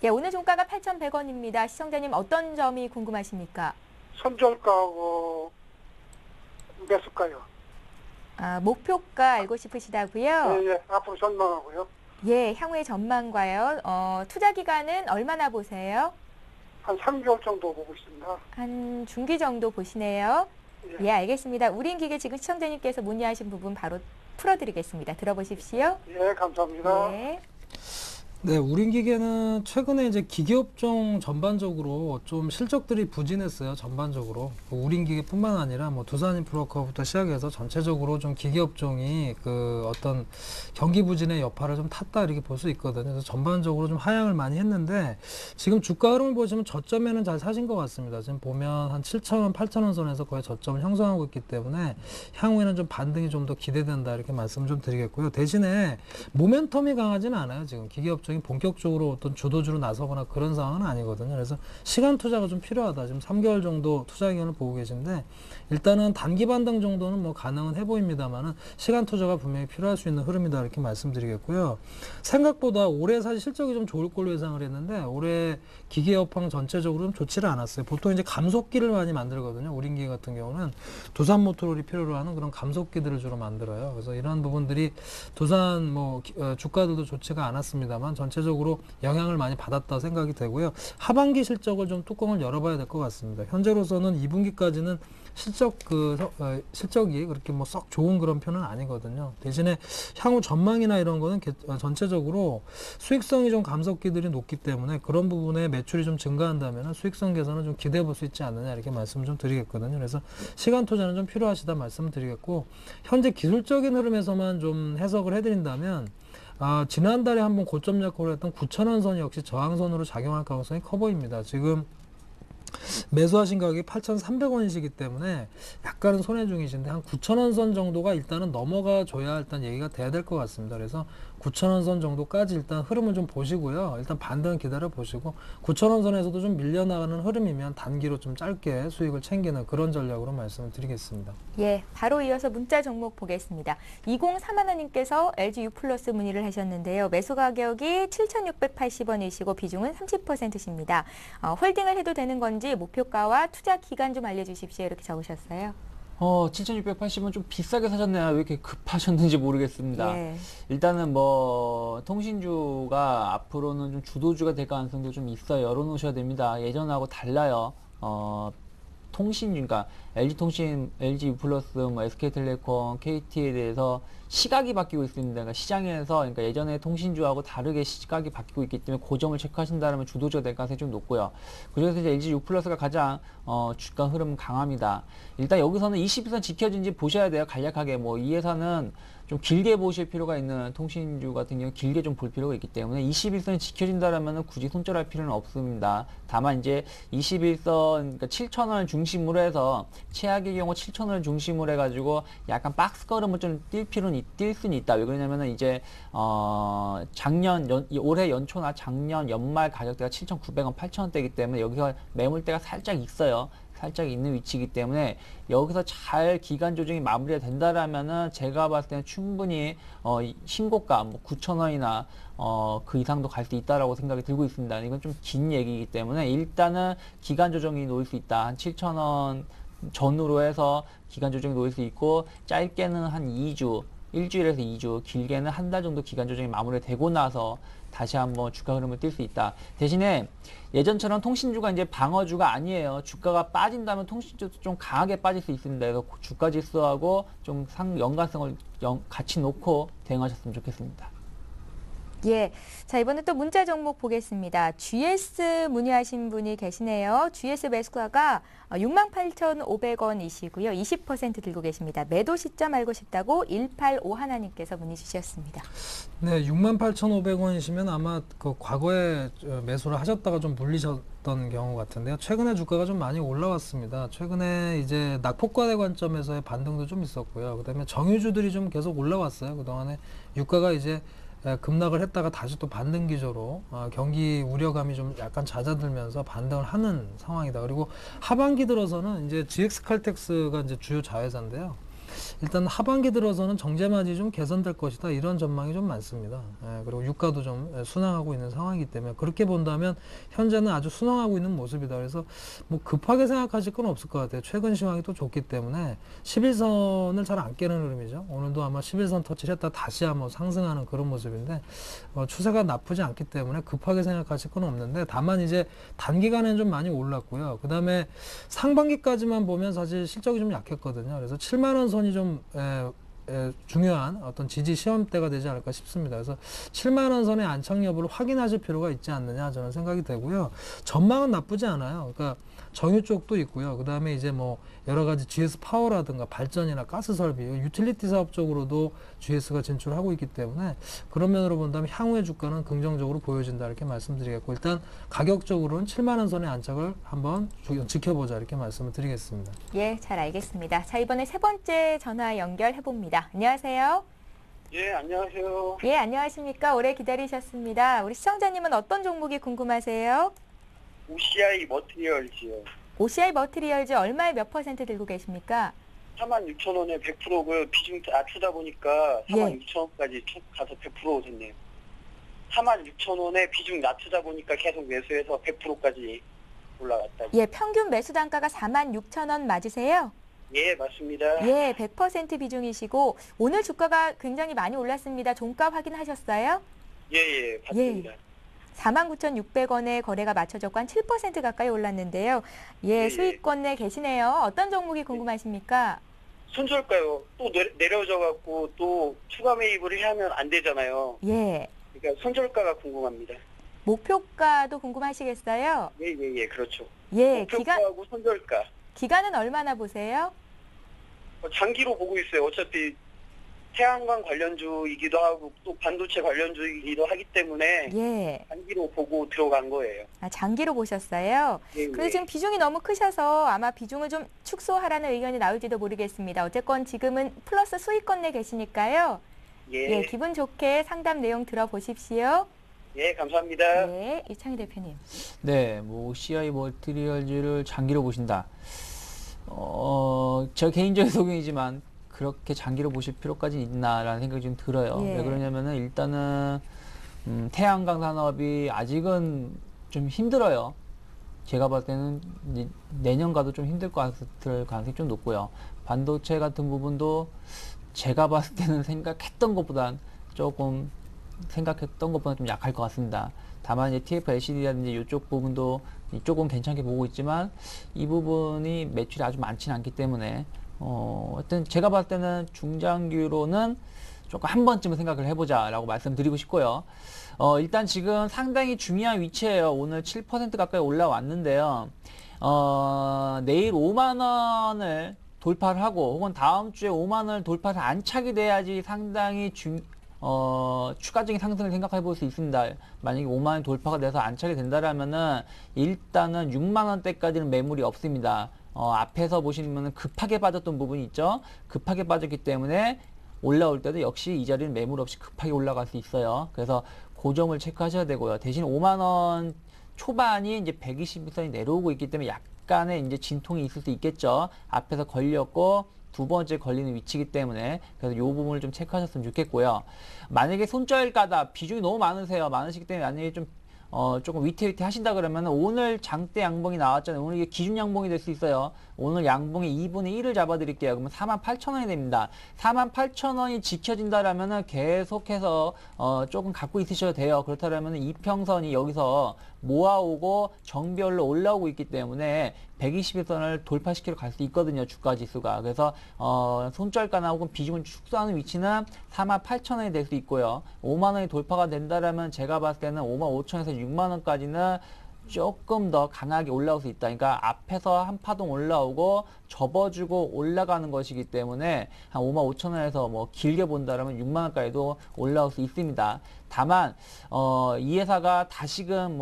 예, 오늘 종가가 8,100원입니다. 시청자님 어떤 점이 궁금하십니까? 손절가하고 매수가요. 아, 목표가 알고 싶으시다고요? 예, 예, 앞으로 전망하고요. 예, 향후의 전망과요. 투자 기간은 얼마나 보세요? 한 3개월 정도 보고 있습니다. 한 중기 정도 보시네요. 예, 예, 알겠습니다. 우린 기계 지금 시청자님께서 문의하신 부분 바로 풀어드리겠습니다. 들어보십시오. 예, 감사합니다. 네. 네, 우린기계는 최근에 이제 기계업종 전반적으로 좀 실적들이 부진했어요. 전반적으로. 우린기계뿐만 아니라 뭐 두산인프라코부터 시작해서 전체적으로 좀 기계업종이 그 어떤 경기 부진의 여파를 좀 탔다 이렇게 볼 수 있거든요. 그래서 전반적으로 좀 하향을 많이 했는데 지금 주가 흐름을 보시면 저점에는 잘 사신 것 같습니다. 지금 보면 한 7,000원, 8,000원 선에서 거의 저점을 형성하고 있기 때문에 향후에는 좀 반등이 좀 더 기대된다 이렇게 말씀 좀 드리겠고요. 대신에 모멘텀이 강하지는 않아요. 지금 기계업종이 본격적으로 어떤 주도주로 나서거나 그런 상황은 아니거든요. 그래서 시간 투자가 좀 필요하다. 지금 3개월 정도 투자 기간을 보고 계신데 일단은 단기 반등 정도는 뭐 가능은 해 보입니다만은 시간 투자가 분명히 필요할 수 있는 흐름이다 이렇게 말씀드리겠고요. 생각보다 올해 사실 실적이 좀 좋을 걸로 예상을 했는데 올해 기계 업황 전체적으로 좀 좋지를 않았어요. 보통 이제 감속기를 많이 만들거든요. 우린기계 같은 경우는 두산모터롤이 필요로 하는 그런 감속기들을 주로 만들어요. 그래서 이런 부분들이 두산 뭐 주가들도 좋지가 않았습니다만 전체적으로 영향을 많이 받았다 생각이 되고요. 하반기 실적을 좀 뚜껑을 열어봐야 될 것 같습니다. 현재로서는 2분기까지는 실적이 그렇게 뭐 썩 좋은 그런 편은 아니거든요. 대신에 향후 전망이나 이런 거는 전체적으로 수익성이 좀 감속기들이 높기 때문에 그런 부분에 매출이 좀 증가한다면 수익성 개선은 좀 기대해 볼 수 있지 않느냐 이렇게 말씀을 좀 드리겠거든요. 그래서 시간 투자는 좀 필요하시다 말씀드리겠고 현재 기술적인 흐름에서만 좀 해석을 해드린다면 지난달에 한번 고점 약속을 했던 9,000원 선이 역시 저항선으로 작용할 가능성이 커 보입니다. 지금 매수하신 가격이 8,300원이시기 때문에 약간은 손해 중이신데 한 9,000원 선 정도가 일단은 넘어가 줘야 일단 얘기가 돼야 될 것 같습니다. 그래서 9,000원 선 정도까지 일단 흐름을 좀 보시고요. 일단 반등 기다려 보시고 9,000원 선에서도 좀 밀려나가는 흐름이면 단기로 좀 짧게 수익을 챙기는 그런 전략으로 말씀을 드리겠습니다. 예, 바로 이어서 문자 종목 보겠습니다. 2031님께서 LG U+ 문의를 하셨는데요. 매수 가격이 7,680원이시고 비중은 30%십니다. 홀딩을 해도 되는 건지 목표가와 투자 기간 좀 알려주십시오. 이렇게 적으셨어요. 7,680원 좀 비싸게 사셨네요. 왜 이렇게 급하셨는지 모르겠습니다. 예. 일단은 뭐 통신주가 앞으로는 좀 주도주가 될 가능성도 좀 있어요. 열어놓으셔야 됩니다. 예전하고 달라요. 통신주, 그러니까 LG통신, LG U+, 뭐 SK텔레콤, KT에 대해서 시각이 바뀌고 있습니다. 그러니까 시장에서, 그러니까 예전에 통신주하고 다르게 시각이 바뀌고 있기 때문에 고점을 체크하신다면 주도주가 될 가능성이 좀 높고요. 그래서 이제 LG U+가 가장 주가 흐름 강합니다. 일단 여기서는 21선 지켜진지 보셔야 돼요. 간략하게. 뭐 이 회사는 좀 길게 보실 필요가 있는 통신주 같은 경우 길게 좀 볼 필요가 있기 때문에 21선이 지켜진다라면 굳이 손절할 필요는 없습니다. 다만 이제 21선, 그러니까 7,000원 중심으로 해서 최악의 경우 7,000원 중심으로 해가지고 약간 박스 걸음을 좀 뛸 수는 있다. 왜 그러냐면은 이제 올해 연초나 작년 연말 가격대가 7,900원, 8,000원대이기 때문에 여기서 매물대가 살짝 있어요. 살짝 있는 위치이기 때문에 여기서 잘 기간 조정이 마무리가 된다라면은 제가 봤을 때는 충분히 신고가 뭐 9,000원이나 그 이상도 갈 수 있다라고 생각이 들고 있습니다. 이건 좀 긴 얘기이기 때문에 일단은 기간 조정이 놓일 수 있다. 한 7,000원 전후로 해서 기간 조정이 놓일 수 있고 짧게는 한 2주, 일주일에서 2주, 길게는 한 달 정도 기간 조정이 마무리되고 나서 다시 한번 주가 흐름을 뛸 수 있다. 대신에 예전처럼 통신주가 이제 방어주가 아니에요. 주가가 빠진다면 통신주도 좀 강하게 빠질 수 있습니다. 그래서 주가 지수하고 좀 연관성을 같이 놓고 대응하셨으면 좋겠습니다. 예. 자, 이번에 또 문자 종목 보겠습니다. GS 문의하신 분이 계시네요. GS 매수가가 68,500원이시고요. 20% 들고 계십니다. 매도 시점 알고 싶다고 185하나님께서 문의 주셨습니다. 네, 68,500원이시면 아마 그 과거에 매수를 하셨다가 좀 물리셨던 경우 같은데요. 최근에 주가가 좀 많이 올라왔습니다. 최근에 이제 낙폭과대 관점에서의 반등도 좀 있었고요. 그다음에 정유주들이 좀 계속 올라왔어요. 그동안에 유가가 이제 급락을 했다가 다시 또 반등 기조로 경기 우려감이 좀 약간 잦아들면서 반등을 하는 상황이다. 그리고 하반기 들어서는 이제 GX칼텍스가 이제 주요 자회사인데요. 일단 하반기 들어서는 정제마진이 좀 개선될 것이다. 이런 전망이 좀 많습니다. 그리고 유가도 좀 순항하고 있는 상황이기 때문에 그렇게 본다면 현재는 아주 순항하고 있는 모습이다. 그래서 뭐 급하게 생각하실 건 없을 것 같아요. 최근 시황이 또 좋기 때문에 11선을 잘 안 깨는 흐름이죠. 오늘도 아마 11선 터치를 했다 다시 한번 상승하는 그런 모습인데 추세가 나쁘지 않기 때문에 급하게 생각하실 건 없는데 다만 이제 단기간에는 좀 많이 올랐고요. 그 다음에 상반기까지만 보면 사실 실적이 좀 약했거든요. 그래서 7만 원 선이 좀 중요한 어떤 지지 시험대가 되지 않을까 싶습니다. 그래서 7만 원 선의 안착 여부를 확인하실 필요가 있지 않느냐 저는 생각이 되고요. 전망은 나쁘지 않아요. 그러니까 정유 쪽도 있고요. 그 다음에 이제 뭐 여러 가지 GS 파워라든가 발전이나 가스 설비, 유틸리티 사업 쪽으로도 GS가 진출하고 있기 때문에 그런 면으로 본다면 향후의 주가는 긍정적으로 보여진다 이렇게 말씀드리겠고 일단 가격적으로는 7만 원 선의 안착을 한번 지켜보자 이렇게 말씀을 드리겠습니다. 예, 잘 알겠습니다. 자, 이번에 세 번째 전화 연결해 봅니다. 안녕하세요. 예, 안녕하세요. 예, 안녕하십니까. 오래 기다리셨습니다. 우리 시청자님은 어떤 종목이 궁금하세요? OCI 머티리얼즈요. OCI 머티리얼즈 얼마에 몇 % 들고 계십니까? 46,000원에 100% 그 비중 낮추다 보니까 예. 46,000원까지 가서 100% 됐네요. 46,000원에 비중 낮추다 보니까 계속 매수해서 100%까지 올라갔다. 예, 평균 매수 단가가 46,000원 맞으세요? 예, 맞습니다. 예, 100% 비중이시고 오늘 주가가 굉장히 많이 올랐습니다. 종가 확인하셨어요? 예, 봤습니다. 49,600원에 거래가 맞춰졌고 한 7% 가까이 올랐는데요. 예, 예. 수익권 내 계시네요. 어떤 종목이 궁금하십니까? 손절가요. 또 내려져갖고 또 추가 매입을 해야 하면 안 되잖아요. 예, 그러니까 손절가가 궁금합니다. 목표가도 궁금하시겠어요? 예, 그렇죠. 예, 목표가하고 손절가. 기간은 얼마나 보세요? 장기로 보고 있어요. 어차피 태양광 관련주이기도 하고 또 반도체 관련주이기도 하기 때문에 예, 장기로 보고 들어간 거예요. 장기로 보셨어요? 예, 그런데 지금 비중이 너무 크셔서 아마 비중을 좀 축소하라는 의견이 나올지도 모르겠습니다. 어쨌건 지금은 플러스 수익권 내 계시니까요. 예, 기분 좋게 상담 내용 들어보십시오. 예, 감사합니다. 네, 이창희 대표님. 네, 뭐 CI 멀티리얼즈를 장기로 보신다. 저 개인적인 소견이지만 그렇게 장기로 보실 필요까지 있나라는 생각이 좀 들어요. 예. 왜 그러냐면은 일단은 태양광 산업이 아직은 좀 힘들어요. 제가 봤을 때는 이제 내년가도 좀 힘들 것 같을 가능성이 좀 높고요. 반도체 같은 부분도 제가 봤을 때는 생각했던 것보단 좀 약할 것 같습니다. 다만 이제 TF LCD라든지 이쪽 부분도 이쪽은 괜찮게 보고 있지만 이 부분이 매출이 아주 많지는 않기 때문에 하여튼 제가 봤을 때는 중장기로는 조금 한 번쯤은 생각을 해보자 라고 말씀드리고 싶고요. 일단 지금 상당히 중요한 위치에요. 오늘 7% 가까이 올라왔는데요. 내일 5만원을 돌파를 하고 혹은 다음 주에 5만원을 돌파를 안착이 돼야지 상당히 추가적인 상승을 생각해 볼 수 있습니다. 만약에 5만원 돌파가 돼서 안착이 된다라면은 일단은 6만원대까지는 매물이 없습니다. 앞에서 보시면은 급하게 빠졌던 부분이 있죠. 급하게 빠졌기 때문에 올라올 때도 역시 이 자리는 매물 없이 급하게 올라갈 수 있어요. 그래서 고점을 체크하셔야 되고요. 대신 5만원 초반이 이제 120일선이 내려오고 있기 때문에 약간의 이제 진통이 있을 수 있겠죠. 앞에서 걸렸고 두 번째 걸리는 위치이기 때문에 그래서 이 부분을 좀 체크하셨으면 좋겠고요. 만약에 손절가다 비중이 너무 많으시기 때문에 만약에 좀 조금 위태위태 하신다 그러면 오늘 장대 양봉이 나왔잖아요. 오늘 이게 기준 양봉이 될 수 있어요. 오늘 양봉의 2분의 1을 잡아드릴게요. 그러면 48,000원이 됩니다. 48,000원이 지켜진다라면 계속해서 조금 갖고 있으셔도 돼요. 그렇다면 이평선이 여기서 모아오고 정별로 올라오고 있기 때문에 120일선을 돌파시키러 갈 수 있거든요. 주가 지수가. 그래서 손절가나 혹은 비중을 축소하는 위치는 48,000원이 될 수 있고요. 5만원이 돌파가 된다라면 제가 봤을 때는 55,000원에서 6만원까지는 조금 더 강하게 올라올 수 있다. 그러니까 앞에서 한 파동 올라오고 접어주고 올라가는 것이기 때문에 한 55,000원에서 뭐 길게 본다라면 6만원까지도 올라올 수 있습니다. 다만 이 회사가 다시금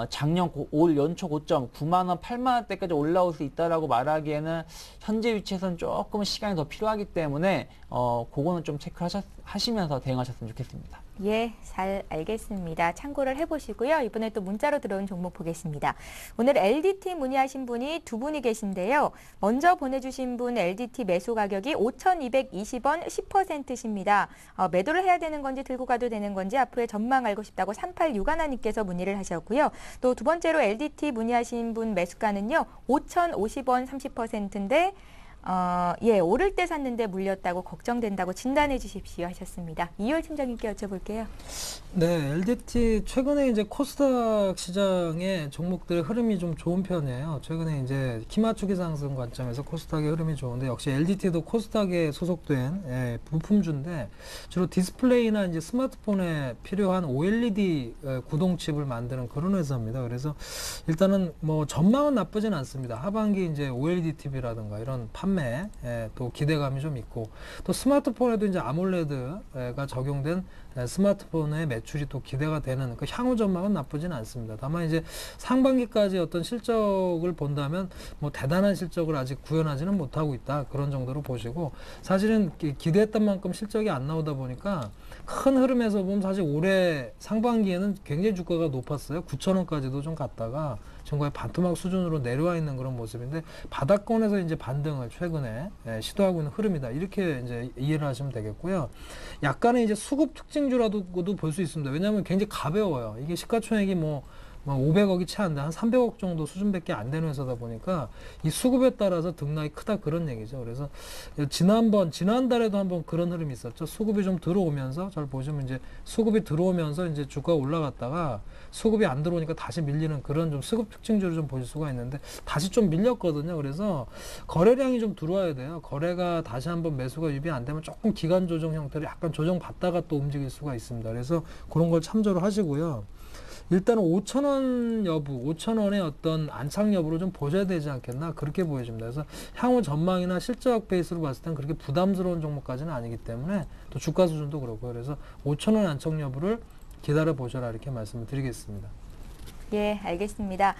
작년 올 연초 고점 9만원, 8만원대까지 올라올 수 있다라고 말하기에는 현재 위치에서는 조금 시간이 더 필요하기 때문에 그거는 좀 체크하시면서 대응하셨으면 좋겠습니다. 예, 잘 알겠습니다. 참고를 해보시고요. 이번에 또 문자로 들어온 종목 보겠습니다. 오늘 LDT 문의하신 분이 두 분이 계신데요. 먼저 보내주신 분 LDT 매수 가격이 5,220원 10%십니다. 매도를 해야 되는 건지 들고 가도 되는 건지 앞으로의 전망 알고 싶다고 3861님께서 문의를 하셨고요. 또 두 번째로 LDT 문의하신 분 매수가는요. 5,050원 30%인데 예, 오를 때 샀는데 물렸다고 걱정된다고 진단해 주십시오 하셨습니다. 이효일 팀장님께 여쭤볼게요. 네, LDT 최근에 이제 코스닥 시장의 종목들의 흐름이 좀 좋은 편이에요. 최근에 이제 키맞추기 상승 관점에서 코스닥의 흐름이 좋은데 역시 LDT도 코스닥에 소속된 부품주인데 주로 디스플레이나 이제 스마트폰에 필요한 OLED 구동칩을 만드는 그런 회사입니다. 그래서 일단은 뭐 전망은 나쁘진 않습니다. 하반기 이제 OLED TV라든가 이런 판매 또 기대감이 좀 있고 또 스마트폰에도 이제 아몰레드가 적용된 스마트폰의 매출이 또 기대가 되는 그 향후 전망은 나쁘진 않습니다. 다만 이제 상반기까지 어떤 실적을 본다면 뭐 대단한 실적을 아직 구현하지는 못하고 있다 그런 정도로 보시고 사실은 기대했던 만큼 실적이 안 나오다 보니까 큰 흐름에서 보면 사실 올해 상반기에는 굉장히 주가가 높았어요. 9,000원까지도 좀 갔다가 지금 거의 반토막 수준으로 내려와 있는 그런 모습인데 바닥권에서 이제 반등을 최근에 시도하고 있는 흐름이다. 이렇게 이제 이해를 하시면 되겠고요. 약간의 이제 수급 특징주라고도 볼 수 있습니다. 왜냐하면 굉장히 가벼워요. 이게 시가총액이 뭐 500억이 채 안 돼, 한 300억 정도 수준밖에 안 되는 회사다 보니까 이 수급에 따라서 등락이 크다 그런 얘기죠. 그래서 지난달에도 한번 그런 흐름이 있었죠. 수급이 좀 들어오면서 잘 보시면 이제 수급이 들어오면서 이제 주가가 올라갔다가 수급이 안 들어오니까 다시 밀리는 그런 좀 수급 특징주를 좀 보실 수가 있는데 다시 좀 밀렸거든요. 그래서 거래량이 좀 들어와야 돼요. 거래가 다시 한번 매수가 유입이 안 되면 조금 기간 조정 형태로 약간 조정 받다가 또 움직일 수가 있습니다. 그래서 그런 걸 참조를 하시고요. 일단은 5,000원 여부, 5,000원의 어떤 안착 여부를 좀 보셔야 되지 않겠나 그렇게 보여집니다. 그래서 향후 전망이나 실적 베이스로 봤을 땐 그렇게 부담스러운 종목까지는 아니기 때문에 또 주가 수준도 그렇고요. 그래서 5,000원 안착 여부를 기다려 보셔라 이렇게 말씀을 드리겠습니다. 예, 알겠습니다.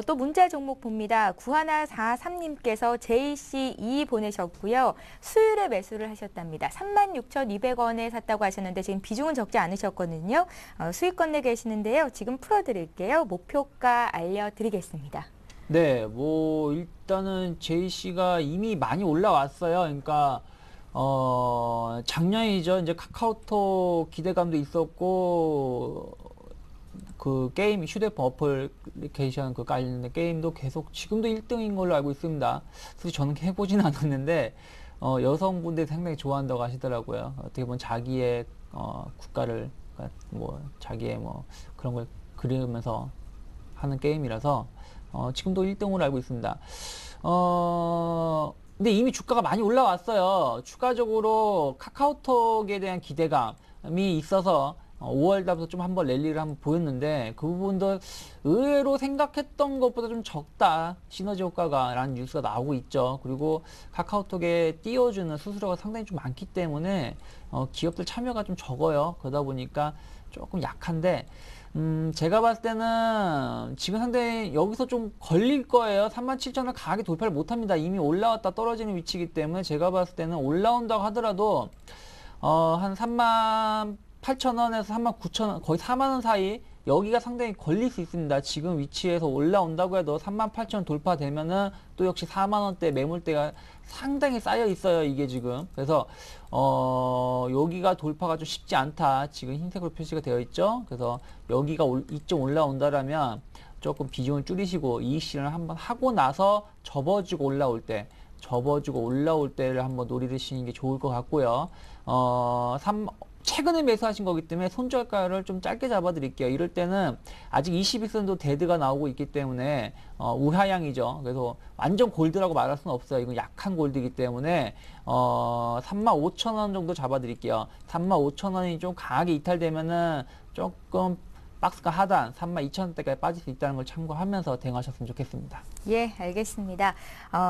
또 문자 종목 봅니다. 9143님께서 JC2 보내셨고요. 수요일에 매수를 하셨답니다. 36,200원에 샀다고 하셨는데 지금 비중은 적지 않으셨거든요. 수익권 내 계시는데요. 지금 풀어드릴게요. 목표가 알려드리겠습니다. 네, 뭐 일단은 JC가 이미 많이 올라왔어요. 그러니까 작년이죠. 이제 카카오톡 기대감도 있었고 그 게임 휴대폰 어플리케이션 그 깔리는 게임도 계속 지금도 1등인 걸로 알고 있습니다. 사실 저는 해보지는 않았는데 여성분들이 상당히 좋아한다고 하시더라고요. 어떻게 보면 자기의 국가를 뭐 자기의 뭐 그런 걸 그리면서 하는 게임이라서 지금도 1등으로 알고 있습니다. 근데 이미 주가가 많이 올라왔어요. 추가적으로 카카오톡에 대한 기대감이 있어서 5월 달부터 좀 한번 랠리를 한번 보였는데 그 부분도 의외로 생각했던 것보다 좀 적다. 시너지 효과가 라는 뉴스가 나오고 있죠. 그리고 카카오톡에 띄워주는 수수료가 상당히 좀 많기 때문에 기업들 참여가 좀 적어요. 그러다 보니까 조금 약한데 제가 봤을 때는 지금 상당히 여기서 좀 걸릴 거예요. 37,000원 강하게 돌파를 못합니다. 이미 올라왔다 떨어지는 위치이기 때문에 제가 봤을 때는 올라온다고 하더라도 한 38,000원에서 39,000원 거의 4만원 사이 여기가 상당히 걸릴 수 있습니다. 지금 위치에서 올라온다고 해도 38,000원 돌파되면은 또 역시 4만원대 매물대가 상당히 쌓여 있어요. 이게 지금. 그래서 여기가 돌파가 좀 쉽지 않다. 지금 흰색으로 표시가 되어 있죠. 그래서 여기가 이쪽 올라온다라면 조금 비중을 줄이시고 이익 실현을 한번 하고 나서 접어주고 올라올 때를 한번 노리시는 게 좋을 것 같고요. 최근에 매수하신 거기 때문에 손절가를 좀 짧게 잡아 드릴게요. 이럴 때는 아직 21선도 데드가 나오고 있기 때문에 우하향이죠. 그래서 완전 골드라고 말할 수는 없어요. 이건 약한 골드이기 때문에 35,000원 정도 잡아 드릴게요. 35,000원이 좀 강하게 이탈되면은 조금 박스가 하단 32,000원대까지 빠질 수 있다는 걸 참고하면서 대응하셨으면 좋겠습니다. 예, 알겠습니다.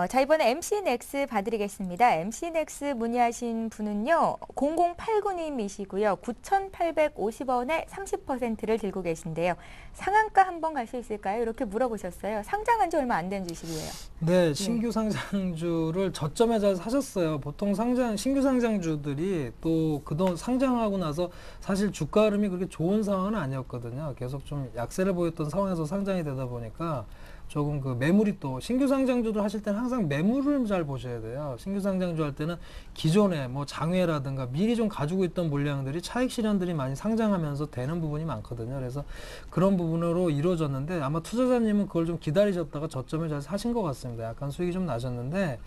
자, 이번에 MC넥스 봐드리겠습니다. MC넥스 문의하신 분은요, 0089님이시고요. 9,850원에 30%를 들고 계신데요. 상한가 한번 갈 수 있을까요? 이렇게 물어보셨어요. 상장한 지 얼마 안 된 주식이에요. 네, 신규 상장주를 저점에 잘 사셨어요. 보통 신규 상장주들이 또 그동안 상장하고 나서 사실 주가 흐름이 그렇게 좋은 상황은 아니었거든요. 계속 좀 약세를 보였던 상황에서 상장이 되다 보니까 조금 그 매물이 또 신규 상장주를 하실 때는 항상 매물을 잘 보셔야 돼요. 신규 상장주 할 때는 기존에 뭐 장외라든가 미리 좀 가지고 있던 물량들이 차익 실현들이 많이 상장하면서 되는 부분이 많거든요. 그래서 그런 부분으로 이루어졌는데 아마 투자자님은 그걸 좀 기다리셨다가 저점에 잘 사신 것 같습니다. 약간 수익이 좀 나셨는데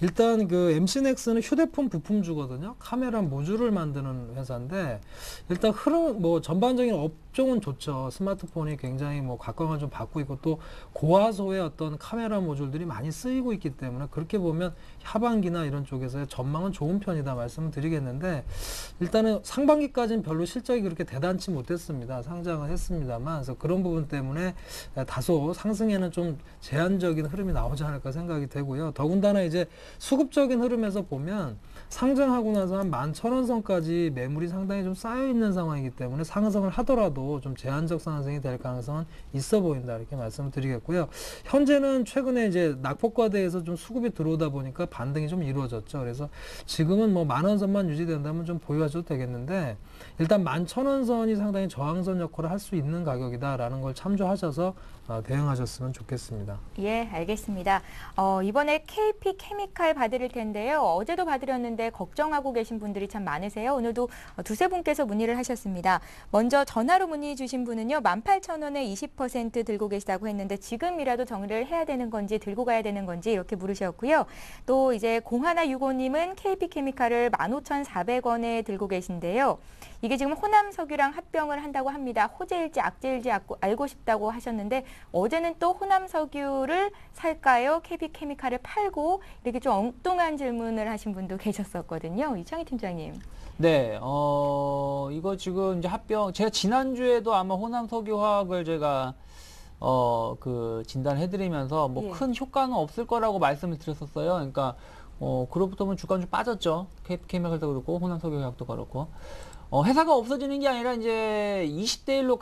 일단 그 MC넥스는 휴대폰 부품주거든요. 카메라 모듈을 만드는 회사인데 일단 흐름 뭐 전반적인 업종은 좋죠. 스마트폰이 굉장히 뭐 각광을 좀 받고 있고 또 고화소의 어떤 카메라 모듈들이 많이 쓰이고 있기 때문에 그렇게 보면 하반기나 이런 쪽에서의 전망은 좋은 편이다 말씀을 드리겠는데 일단은 상반기까지는 별로 실적이 그렇게 대단치 못했습니다. 상장은 했습니다만 그래서 그런 부분 때문에 다소 상승에는 좀 제한적인 흐름이 나오지 않을까 생각이 되고요. 더군다나 이제 수급적인 흐름에서 보면 상장하고 나서 한 11,000원 선까지 매물이 상당히 좀 쌓여 있는 상황이기 때문에 상승을 하더라도 좀 제한적 상승이 될 가능성은 있어 보인다 이렇게 말씀을 드리겠고요. 현재는 최근에 이제 낙폭과대에서 좀 수급이 들어오다 보니까 반등이 좀 이루어졌죠. 그래서 지금은 뭐 10,000원 선만 유지된다면 좀 보유하셔도 되겠는데 일단 11,000원 선이 상당히 저항선 역할을 할 수 있는 가격이다라는 걸 참조하셔서 대응하셨으면 좋겠습니다. 예, 알겠습니다. 이번에 KP 케미칼 봐드릴 텐데요. 어제도 봐드렸는데 걱정하고 계신 분들이 참 많으세요. 오늘도 두세 분께서 문의를 하셨습니다. 먼저 전화로 문의 주신 분은요. 18,000원에 20% 들고 계시다고 했는데 지금이라도 정리를 해야 되는 건지 들고 가야 되는 건지 이렇게 물으셨고요. 또 이제 0165님은 KP 케미칼을 15,400원에 들고 계신데요. 이게 지금 호남석유랑 합병을 한다고 합니다. 호재일지 악재일지 알고 싶다고 하셨는데 어제는 또 호남석유를 살까요? KP케미칼을 팔고 이렇게 좀 엉뚱한 질문을 하신 분도 계셨었거든요. 이창희 팀장님. 네, 이거 지금 이제 합병, 제가 지난주에도 아마 호남석유화학을 제가 그 진단해드리면서 뭐 큰 효과는 없을 거라고 말씀을 드렸었어요. 그러니까 그로부터 보면 주가는 좀 빠졌죠. KP케미칼도 그렇고 호남석유화학도 그렇고. 회사가 없어지는 게 아니라 이제 20대 1로